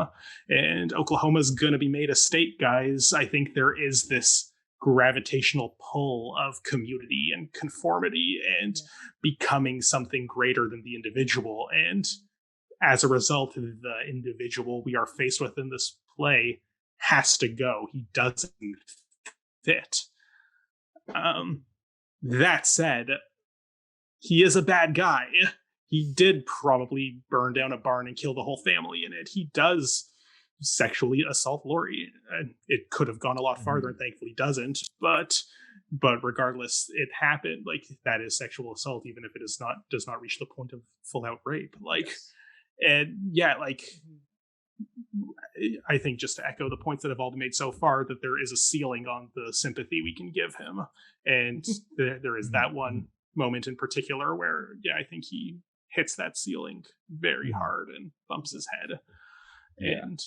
and Oklahoma's gonna be made a state, guys. I think there is this gravitational pull of community and conformity and becoming something greater than the individual. And as a result, the individual we are faced with in this play has to go. He doesn't fit. That said, he is a bad guy. He did probably burn down a barn and kill the whole family in it. He does sexually assault Laurie. It could have gone a lot farther and thankfully doesn't, but regardless, it happened. Like, that is sexual assault, even if it does not reach the point of full out rape. And yeah, I think just to echo the points that have all been made so far, that there is a ceiling on the sympathy we can give him. And there is that one moment in particular where, I think he hits that ceiling very hard and bumps his head. Yeah. And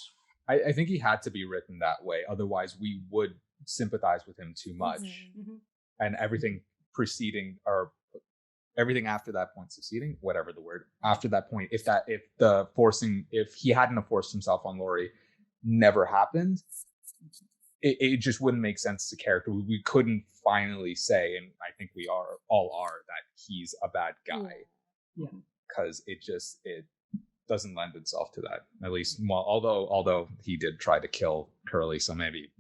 I think he had to be written that way. Otherwise, we would sympathize with him too much. Mm-hmm. And everything preceding or everything after that point succeeding, whatever the word, after that point, if he hadn't have forced himself on Laurie never happened, it just wouldn't make sense as a character. We couldn't finally say, and I think we all are, that he's a bad guy. Yeah. Because it doesn't lend itself to that. At least, well, although he did try to kill Curly, so maybe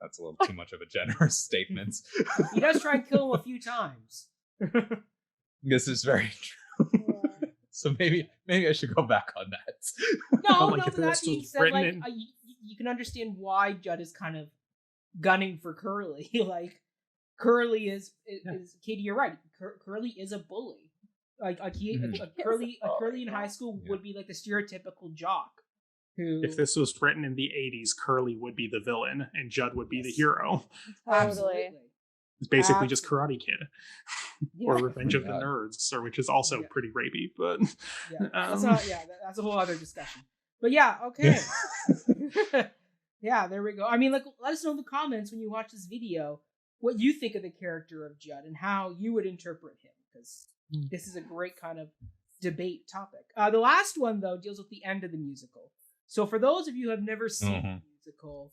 that's a little too much of a generous statement. He does try and kill him a few times. This is very true. Yeah. So maybe I should go back on that. No, Like, but if that this being was said, written like in- you can understand why Judd is kind of gunning for Curly. Like Curly is Katie, you're right. Curly is a bully. Like Curly in high school would be like the stereotypical jock. Who, If this was written in the 80s, Curly would be the villain and Judd would be the hero. Totally. absolutely. It's basically just Karate Kid Yeah. or Revenge of the Yeah. Nerds, or which is also Yeah. pretty rapey, but Yeah, Um, that's a whole other discussion. But yeah, okay. Yeah, there we go. I mean, like, let us know in the comments when you watch this video what you think of the character of Judd and how you would interpret him, because this is a great kind of debate topic. The last one, though, deals with the end of the musical. So for those of you who have never seen the musical,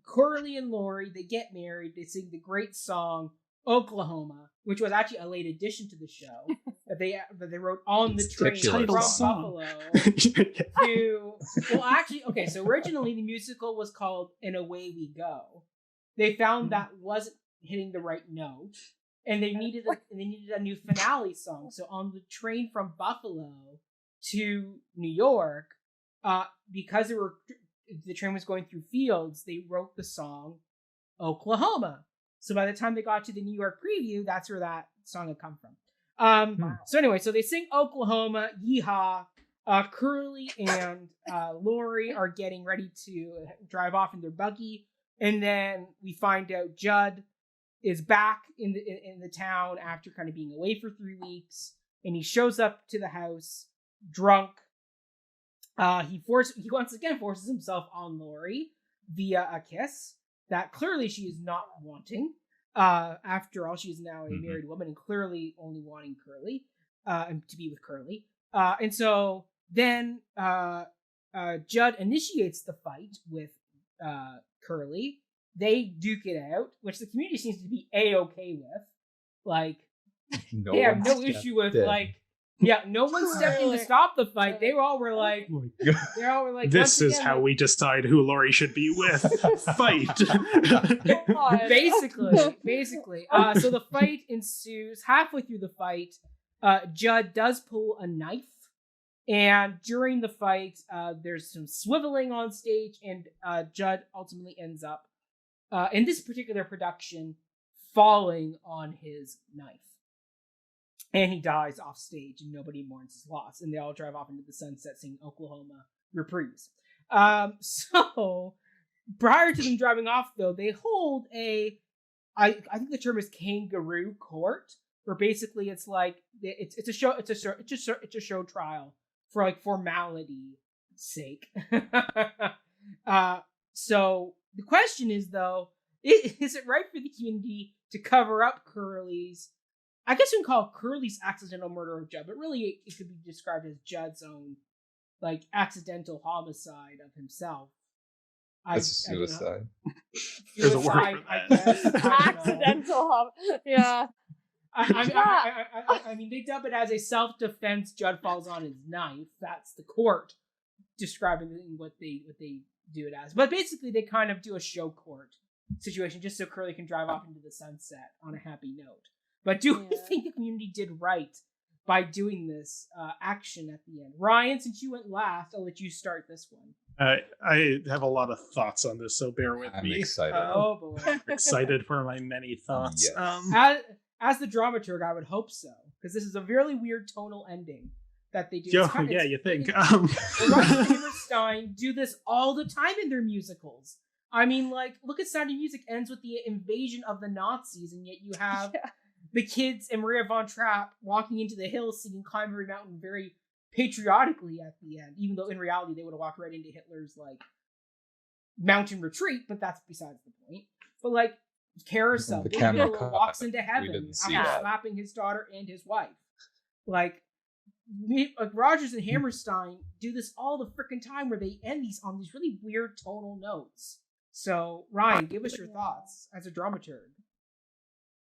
Curly and Laurie, they get married. They sing the great song Oklahoma, which was actually a late addition to the show that they wrote on the It's train titular from song. Buffalo to. Well, actually, okay. So originally the musical was called "And Away We Go." They found that wasn't hitting the right note, and they needed a new finale song. So on the train from Buffalo to New York, because the train was going through fields, they wrote the song Oklahoma. So by the time they got to the New York preview, that's where that song had come from. So anyway, so they sing Oklahoma, yeehaw. Curly and Laurie are getting ready to drive off in their buggy, and then we find out Judd is back in the town after kind of being away for 3 weeks, and he shows up to the house drunk. He once again forces himself on Laurie via a kiss that clearly she is not wanting. After all, she is now a married woman and clearly only wanting Curly, to be with Curly. And so then Judd initiates the fight with Curly. They duke it out, which the community seems to be A-okay with. Like, they have no issue with, like, yeah, no one stepped in to stop the fight. They all were like, this is how we decide who Laurie should be with. Fight. Basically. So the fight ensues. Halfway through the fight, Judd does pull a knife. And during the fight, there's some swiveling on stage, and Judd ultimately ends up, in this particular production, falling on his knife. And he dies off stage, and nobody mourns his loss. And they all drive off into the sunset singing Oklahoma reprise. So, prior to them driving off, though, they hold I think the term is kangaroo court, where basically it's like it's a show trial for like formality sake. So the question is, though, is it right for the community to cover up Curly's? I guess we can call Curly's accidental murder of Judd, but really it could be described as Judd's own, like, accidental homicide of himself. That's suicide. There's a word for I that. guess. I don't know. Accidental. Yeah. I mean, they dub it as a self-defense. Judd falls on his knife. That's the court describing what they do it as. But basically, they kind of do a show court situation just so Curly can drive off into the sunset on a happy note. But do we think the community did right by doing this action at the end? Ryan, since you went last, I'll let you start this one. I have a lot of thoughts on this, so bear with I'm me. excited. Oh boy! Excited for my many thoughts. Yes. As the dramaturg, I would hope so, because this is a really weird tonal ending that they do. You think? Hammerstein do this all the time in their musicals. I mean, like, look at Sound of Music ends with the invasion of the Nazis, and yet you have the kids and Maria von Trapp walking into the hills singing Climb Every Mountain very patriotically at the end, even though in reality they would have walked right into Hitler's, like, mountain retreat, but that's besides the point. But, like, carousel. The Big camera Bill cut. walks into We heaven didn't see after that. slapping his daughter and his wife. Like Rogers and Hammerstein do this all the freaking time, where they end these on these really weird tonal notes. So Ryan, give us your thoughts as a dramaturg.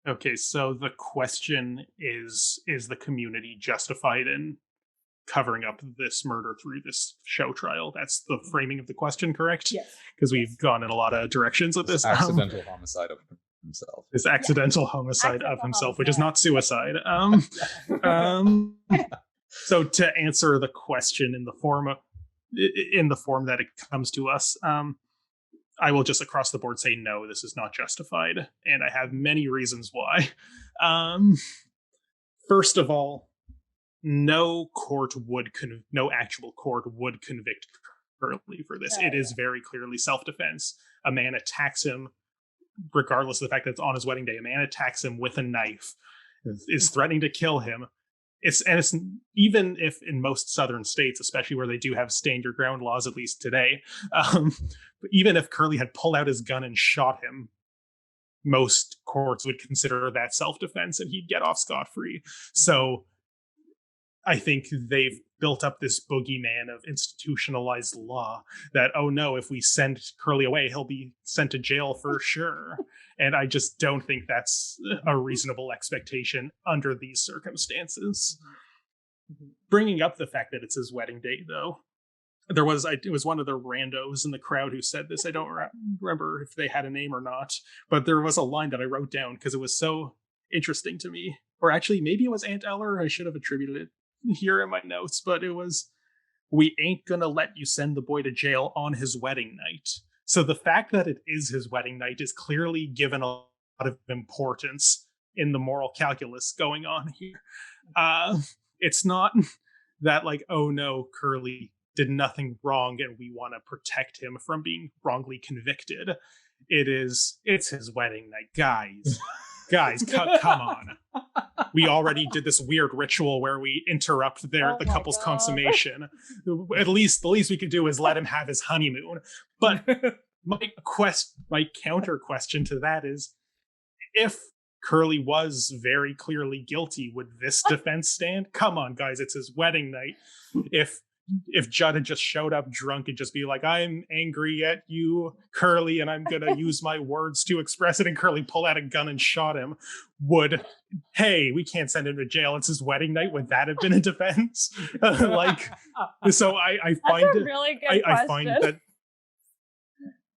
Okay, so the question is the community justified in covering up this murder through this show trial? That's the framing of the question, correct? Yes. Because we've gone in a lot of directions with this. Accidental homicide of himself. This accidental homicide of Accidental himself, which is homicide. not suicide. So to answer the question in the form that it comes to us, I will just across the board say no, this is not justified, and I have many reasons why. First of all, no actual court would convict Curly for this. It is very clearly self-defense. A man attacks him, regardless of the fact that it's on his wedding day. A man attacks him with a knife, is threatening to kill him. It's even if in most southern states, especially where they do have stand your ground laws, at least today, even if Curly had pulled out his gun and shot him, most courts would consider that self-defense and he'd get off scot-free. So I think they've built up this boogeyman of institutionalized law that, oh no, if we send Curly away, he'll be sent to jail for sure. And I just don't think that's a reasonable expectation under these circumstances. Bringing up the fact that it's his wedding day, though, it was one of the randos in the crowd who said this. I don't remember if they had a name or not, but there was a line that I wrote down because it was so interesting to me. Or actually, maybe it was Aunt Eller. I should have attributed it here in my notes, but it was, "We ain't gonna let you send the boy to jail on his wedding night." So the fact that it is his wedding night is clearly given a lot of importance in the moral calculus going on here. It's not that like, oh no, Curly did nothing wrong and we want to protect him from being wrongly convicted. It's his wedding night, guys. Come on. We already did this weird ritual where we interrupt the couple's consummation. At least the least we could do is let him have his honeymoon. But my counter question to that is, if Curly was very clearly guilty, would this defense stand? Come on, guys, it's his wedding night. If Judd had just showed up drunk and just be like, "I'm angry at you, Curly, and I'm gonna use my words to express it," and Curly pull out a gun and shot him, hey, we can't send him to jail, it's his wedding night, would that have been a defense? So I find That's a really good question. I find that,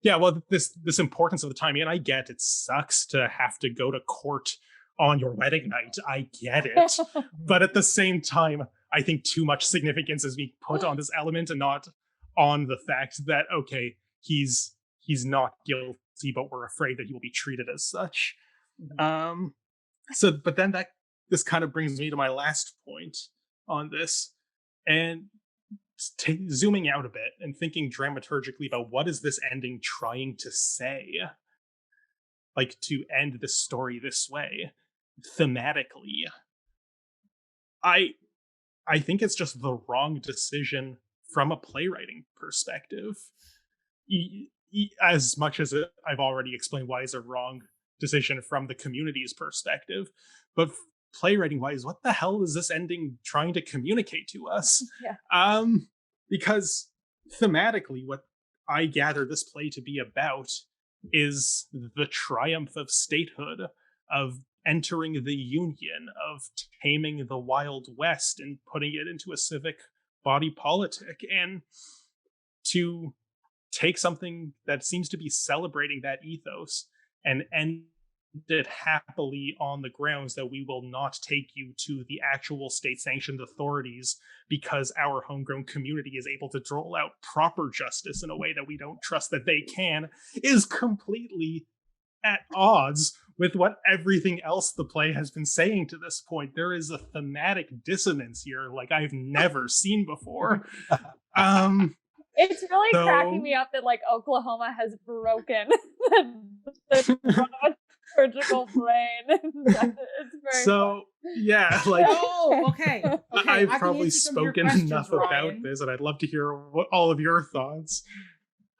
yeah, well, this importance of the timing, and I get it sucks to have to go to court on your wedding night. I get it. But at the same time, I think too much significance is being put on this element and not on the fact that, okay, he's not guilty, but we're afraid that he will be treated as such. But then this kind of brings me to my last point on this, and zooming out a bit and thinking dramaturgically about what is this ending trying to say, like to end this story this way thematically. I think it's just the wrong decision from a playwriting perspective. As much as I've already explained why it's a wrong decision from the community's perspective, but playwriting wise, what the hell is this ending trying to communicate to us? Yeah. Because thematically, what I gather this play to be about is the triumph of statehood, of entering the Union, of taming the Wild West and putting it into a civic body politic, and to take something that seems to be celebrating that ethos and end it happily on the grounds that we will not take you to the actual state-sanctioned authorities because our homegrown community is able to dole out proper justice in a way that we don't trust that they can, is completely at odds with what everything else the play has been saying to this point. There is a thematic dissonance here like I've never seen before. It's really cracking me up that like Oklahoma has broken the surgical brain. It's very fun. Yeah, like okay. I've I can probably answer some of your spoken questions, enough Ryan. about this, and I'd love to hear all of your thoughts.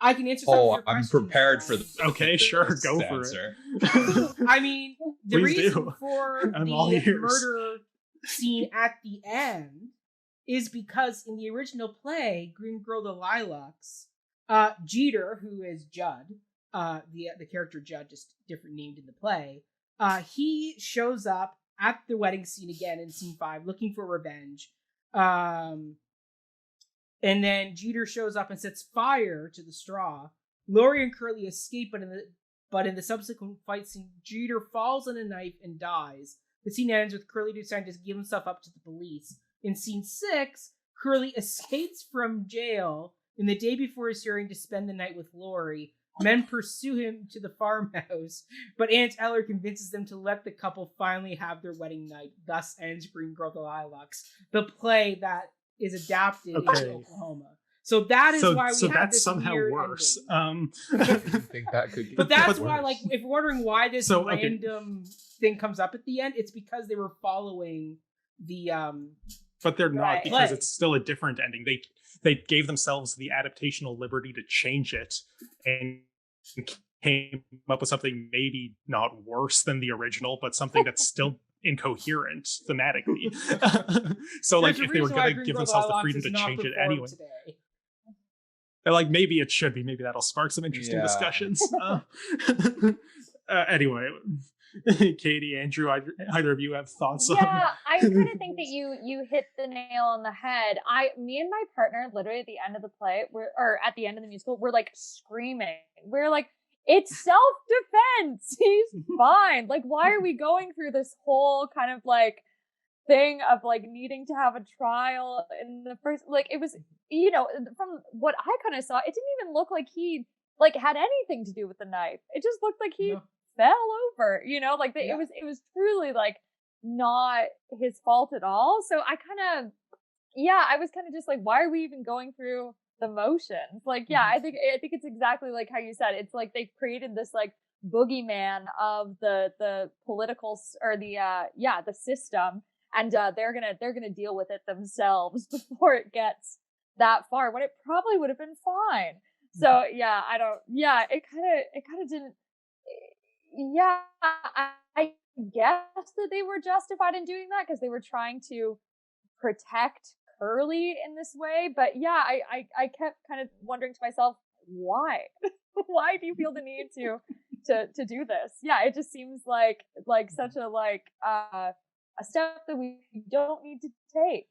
I can answer some of your I'm questions. prepared for the Okay, sure, go for answer. it. I mean, the Please reason do. for I'm all the ears. murder scene at the end is because in the original play, Green Girl the Lilacs, Jeter, who is Judd, the character Judd, just different named in the play, he shows up at the wedding scene again in scene 5, looking for revenge. And then Jeter shows up and sets fire to the straw. Laurie and Curly escape, but in the subsequent fight scene, Jeter falls on a knife and dies. The scene ends with Curly deciding to give himself up to the police. In scene 6, Curly escapes from jail in the day before his hearing to spend the night with Laurie. Men pursue him to the farmhouse, but Aunt Eller convinces them to let the couple finally have their wedding night. Thus ends Green Girl the Lilacs, the play that is adapted into Oklahoma. So that is why we have that's this somehow weird worse. ending. I think that could get But that's worse. why, like, if you're wondering why this random thing comes up at the end, it's because they were following the But they're not, because play. it's still a different ending. They gave themselves the adaptational liberty to change it and came up with something maybe not worse than the original, but something that's still incoherent thematically. So, like, if they were going to give themselves the freedom to change it anyway. They're like, maybe it should be. Maybe that'll spark some interesting discussions. Anyway, Katie, Andrew, either of you have thoughts on? Yeah, I kind of think that you hit the nail on the head. Me and my partner, literally at the end of the play, or at the end of the musical, we're like screaming. We're like, it's self-defense. He's fine. Like, why are we going through this whole kind of like thing of like needing to have a trial in the first, like, it was, you know, from what I kind of saw, it didn't even look like he like had anything to do with the knife. It just looked like he fell over, you know, like it was truly like not his fault at all. So I kind of, I was kind of just like, why are we even going through the motions? Like, I think it's exactly like how you said. It's like they created this like boogeyman of the political or the system, and they're gonna deal with it themselves before it gets that far, when it probably would have been fine. So it kind of didn't. Yeah, I guess that they were justified in doing that because they were trying to protect Curly in this way. But I kept kind of wondering to myself, why? Why do you feel the need to do this? Yeah, it just seems like such a a step that we don't need to take.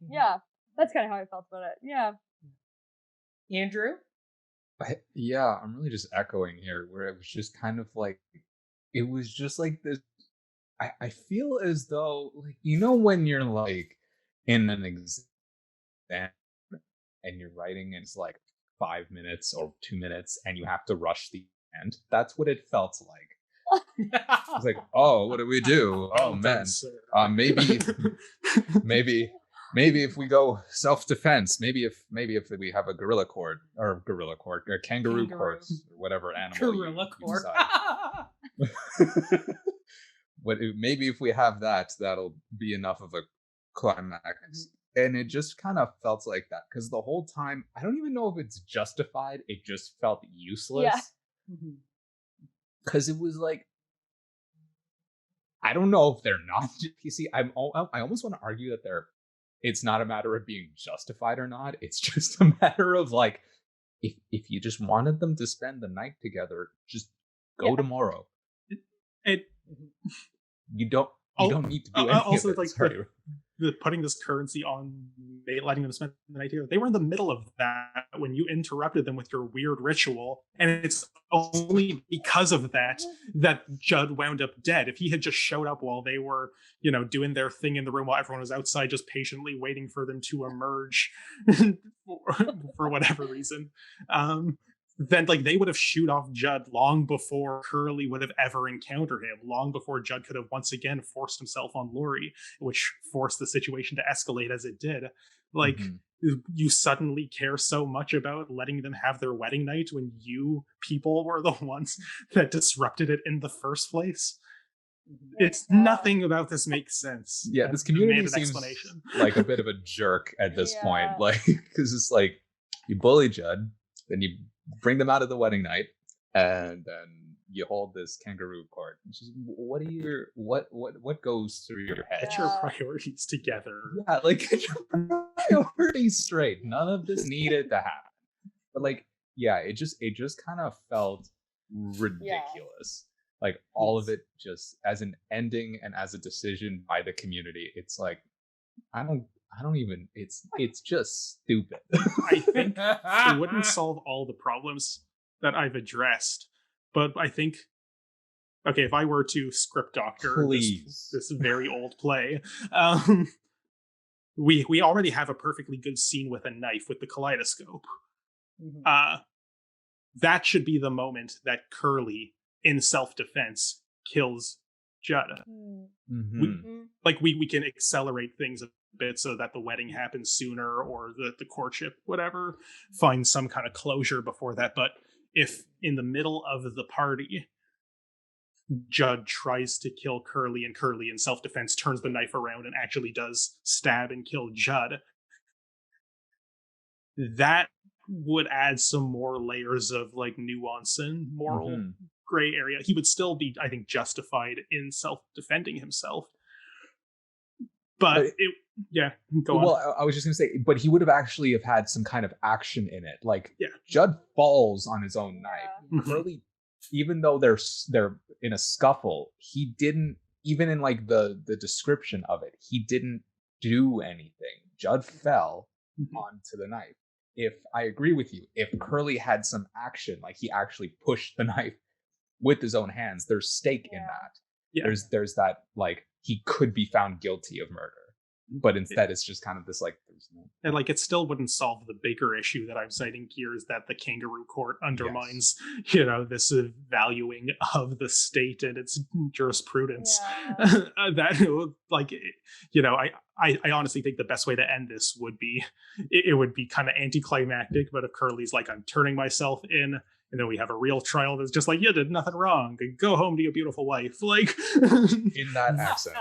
Yeah, that's kind of how I felt about it. Yeah. Andrew? I'm really just echoing here, where it was just kind of like, it was just like this. I feel as though, like, you know, when you're like in an exam and you're writing, and it's like 5 minutes or 2 minutes and you have to rush the end. That's what it felt like. It's like, oh, what do we do? Oh man, maybe if we go self-defense, maybe if we have a gorilla court or kangaroo court, or whatever animal gorilla court. Maybe if we have that, that'll be enough of a climax. And it just kind of felt like that, because the whole time, I don't even know if it's justified. It just felt useless. Yeah. Because it was like, I don't know if they're not PC. I almost want to argue that it's not a matter of being justified or not. It's just a matter of like, if you just wanted them to spend the night together, just go tomorrow. You don't need to do anything. Also, of it. like the putting this currency on letting them spend the night together. They were in the middle of that when you interrupted them with your weird ritual, and it's only because of that Judd wound up dead. If he had just showed up while they were, you know, doing their thing in the room while everyone was outside, just patiently waiting for them to emerge for whatever reason, then like they would have shooed off Judd long before Curly would have ever encountered him, long before Judd could have once again forced himself on Laurie, which forced the situation to escalate as it did. Like, you suddenly care so much about letting them have their wedding night when you people were the ones that disrupted it in the first place. It's nothing about this makes sense. Yeah, this community seems like a bit of a jerk at this point. Like, because it's like, you bully Judd, then you bring them out of the wedding night, and then you hold this kangaroo court. What goes through your head? Get your priorities together. Yeah, like get your priorities straight. None of this needed to happen. But like, yeah, it just kind of felt ridiculous. Like all of it just as an ending and as a decision by the community. It's like I don't even it's just stupid. I think it wouldn't solve all the problems that I've addressed, but I think, okay, if I were to script doctor this very old play, we already have a perfectly good scene with a knife with the kaleidoscope. Mm-hmm. That should be the moment that Curly, in self-defense, kills Judd. Mm-hmm. We can accelerate things a bit so that the wedding happens sooner, or the courtship, whatever, find some kind of closure before that. But if in the middle of the party Judd tries to kill Curly and Curly in self-defense turns the knife around and actually does stab and kill Judd, that would add some more layers of like nuance and moral gray area. He would still be, I think, justified in self-defending himself. But go on. Well, I was just gonna say, but he would have actually have had some kind of action in it. Like, Judd falls on his own knife. Curly, even though they're in a scuffle, he didn't, even in like the description of it, he didn't do anything. Judd fell onto the knife. If I agree with you, if Curly had some action, like he actually pushed the knife with his own hands, there's stake in that. Yeah. There's that, like, he could be found guilty of murder, but instead it's just kind of this like, there's no... And like it still wouldn't solve the bigger issue that I'm citing here, is that the kangaroo court undermines this valuing of the state and its jurisprudence. That like I honestly think the best way to end this would be it would be kind of anticlimactic, but if Curly's like, I'm turning myself in, and then we have a real trial that's just like, you did nothing wrong, go home to your beautiful wife, like in that accent.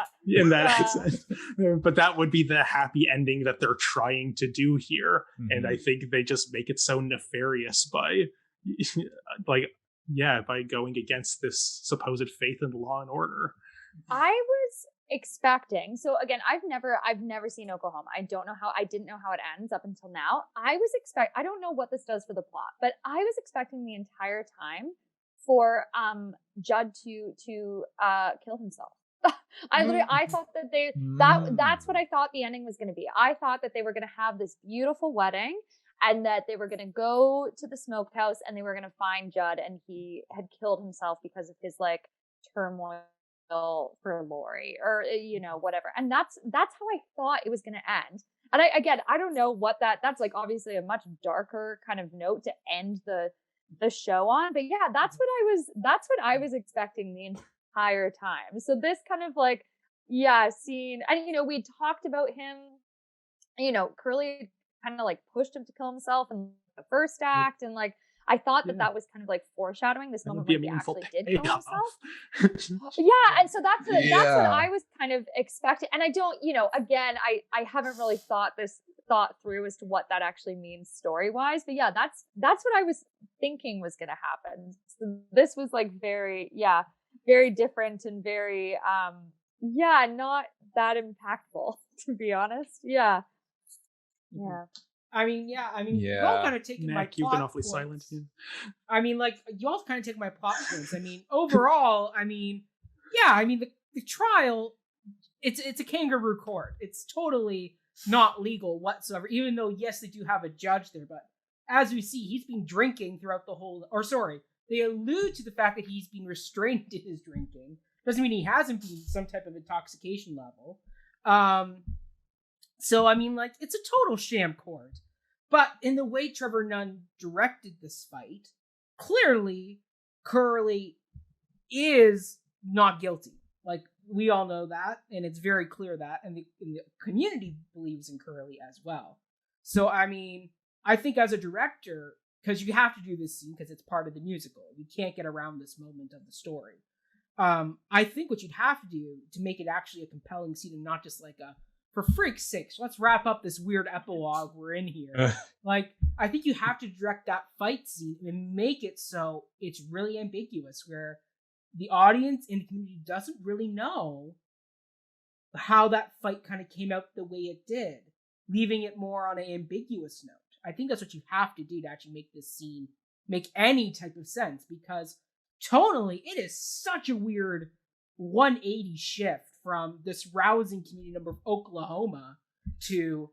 But that would be the happy ending that they're trying to do here. And I think they just make it so nefarious by by going against this supposed faith in law and order. I was expecting, so again, I've never seen Oklahoma. I didn't know how it ends up until now. I don't know what this does for the plot, but I was expecting the entire time for Judd to kill himself. I thought that that's what I thought the ending was going to be. I thought that they were going to have this beautiful wedding and that they were going to go to the smokehouse and they were going to find Judd and he had killed himself because of his like turmoil for Lori or whatever. And that's how I thought it was going to end. And I don't know what that's like, obviously a much darker kind of note to end the show on, but yeah, that's what I was expecting the entire time. So this kind of like scene, and we talked about him, Curly kind of like pushed him to kill himself in the first act, and like I thought that was kind of like foreshadowing this moment when he actually did kill himself. And so that's what I was kind of expecting. And I don't, again, I haven't really thought through as to what that actually means story-wise. But yeah, that's what I was thinking was going to happen. So this was like very different and very, not that impactful, to be honest. Yeah. You all kind of taking my plot you've been awfully points. Silent. You all kind of take my plot points. Overall, the trial, it's a kangaroo court. It's totally not legal whatsoever, even though, yes, they do have a judge there. But as we see, he's been drinking throughout the whole, they allude to the fact that he's been restrained in his drinking. Doesn't mean he hasn't been some type of intoxication level. It's a total sham court. But in the way Trevor Nunn directed this fight, clearly Curly is not guilty. Like, we all know that, and it's very clear that, and the community believes in Curly as well. So, I think as a director, because you have to do this scene because it's part of the musical, you can't get around this moment of the story. I think what you'd have to do to make it actually a compelling scene and not just like a for freak's sakes, let's wrap up this weird epilogue we're in here. Like, I think you have to direct that fight scene and make it so it's really ambiguous, where the audience and the community doesn't really know how that fight kind of came out the way it did, leaving it more on an ambiguous note. I think that's what you have to do to actually make this scene make any type of sense, because tonally, it is such a weird 180 shift from this rousing community number of Oklahoma to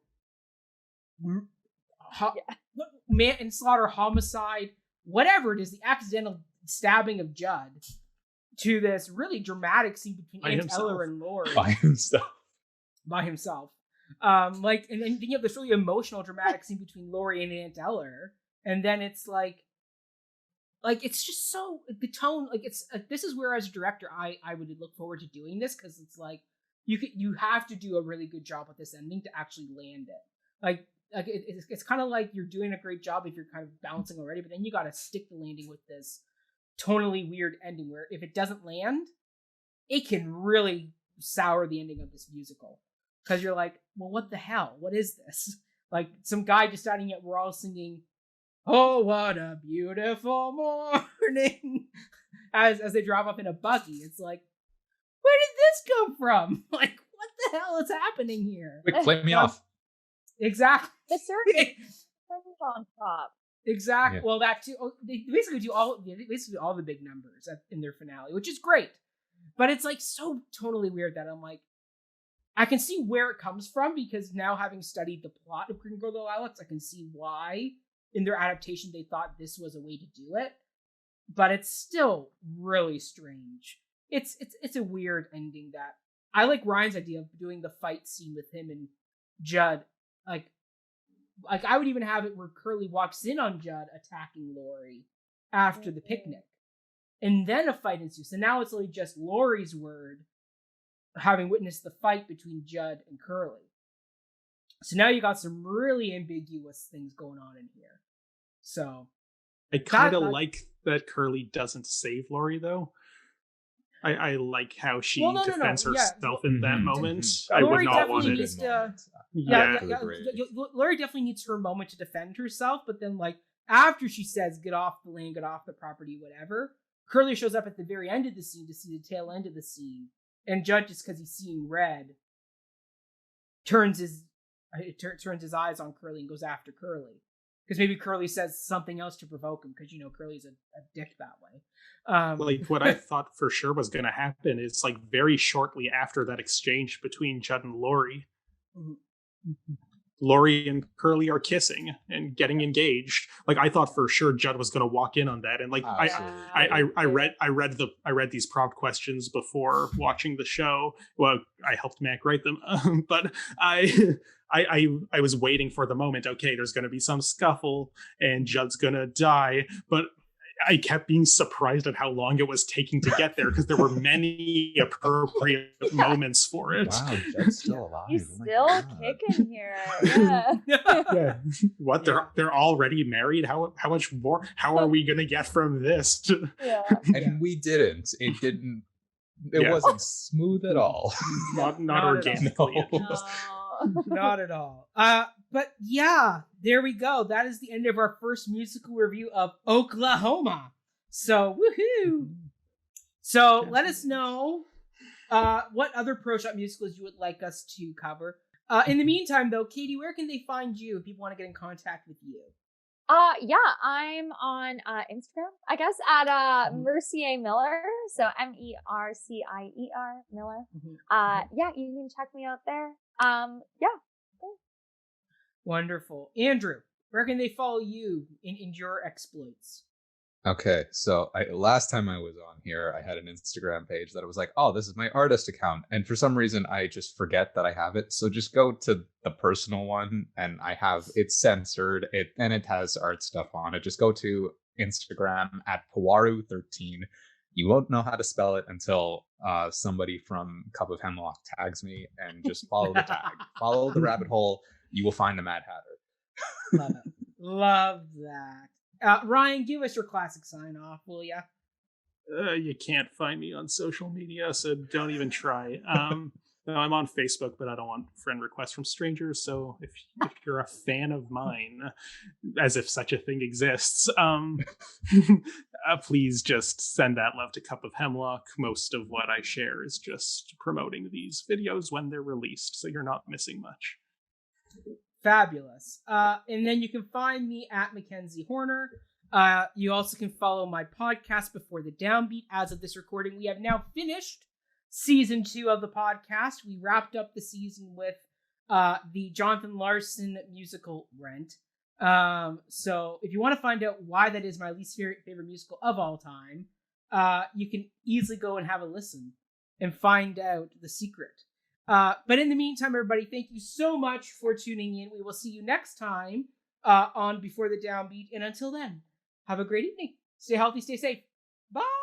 manslaughter, homicide, whatever it is, the accidental stabbing of Judd, to this really dramatic scene between Aunt Eller and Laurie. By himself. And then you have this really emotional, dramatic scene between Laurie and Aunt Eller, and then it's like it's just so, the tone, like, it's this is where, as a director, I would look forward to doing this, because it's like you have to do a really good job with this ending to actually land it. It's kind of like you're doing a great job if you're kind of bouncing already, but then you got to stick the landing with this tonally weird ending where if it doesn't land, it can really sour the ending of this musical, because you're like, well, what the hell? What is this? Like, some guy deciding that we're all singing "Oh, what a beautiful morning" as they drive up in a buggy. It's like, where did this come from? Like, what the hell is happening here? Quick, flip me off. Exactly. The circus on top. Exactly. Yeah. Well, that too. They basically do all the big numbers in their finale, which is great. But it's like so totally weird that I'm like, I can see where it comes from, because now, having studied the plot of Green Girl, the Lilacs, I can see why in their adaptation they thought this was a way to do it. But it's still really strange. It's a weird ending. That I like Ryan's idea of doing the fight scene with him and Judd. Like I would even have it where Curly walks in on Judd attacking Laurie after the picnic, and then a fight ensues. So now it's only just Laurie's word, having witnessed the fight between Judd and Curly. So now you got some really ambiguous things going on in here. So I kind of like that Curly doesn't save Laurie, though. I like how she defends herself in that moment. I would not want it. Laurie definitely needs her moment to defend herself, but then, like, after she says, "Get off the land, get off the property," whatever, Curly shows up at the very end of the scene to see the tail end of the scene, and Judd, just because he's seeing red, turns his eyes on Curly and goes after Curly. Because maybe Curly says something else to provoke him, because, Curly's a dick that way. Like, what I thought for sure was going to happen is, like, very shortly after that exchange between Judd and Laurie, Laurie and Curly are kissing and getting engaged. Like, I thought for sure Judd was going to walk in on that, and like I read these prompt questions before watching the show. Well, I helped Mac write them, but I was waiting for the moment. Okay, there's going to be some scuffle and Judd's going to die, but I kept being surprised at how long it was taking to get there, because there were many appropriate moments for it. Wow, Judd's still alive. He's still kicking here. Yeah. Yeah. What? They're already married? How much more? How are we gonna get from this? Yeah. And we didn't. It didn't. It wasn't smooth at all. Not organically. No. Not at all. But yeah, there we go. That is the end of our first musical review of Oklahoma. So, woohoo! So, let us know what other Pro Shop musicals you would like us to cover. In the meantime, though, Katie, where can they find you if people want to get in contact with you? Yeah, I'm on Instagram, I guess, at Mercier Miller. So Mercier Miller. Yeah, you can check me out there. Yeah. Wonderful. Andrew, where can they follow you in your exploits? Okay, so last time I was on here, I had an Instagram page that was like, oh, this is my artist account. And for some reason, I just forget that I have it. So just go to the personal one, and it's censored, and it has art stuff on it. Just go to Instagram at Pawaru13. You won't know how to spell it until somebody from Cup of Hemlock tags me, and just follow the tag. Follow the rabbit hole. You will find the Mad Hatter. Love it. Love that. Ryan, give us your classic sign off, will ya? You can't find me on social media, so don't even try. No, I'm on Facebook, but I don't want friend requests from strangers. So if you're a fan of mine, as if such a thing exists, please just send that love to Cup of Hemlock. Most of what I share is just promoting these videos when they're released, so you're not missing much. Fabulous. And then you can find me at Mackenzie Horner. You also can follow my podcast, Before the Downbeat. As of this recording, we have now finished season 2 of the podcast. We wrapped up the season with the Jonathan Larson musical Rent. So if you want to find out why that is my least favorite musical of all time, you can easily go and have a listen and find out the secret. But in the meantime, everybody, thank you so much for tuning in. We will see you next time on Before the Downbeat. And until then, have a great evening. Stay healthy, stay safe. Bye!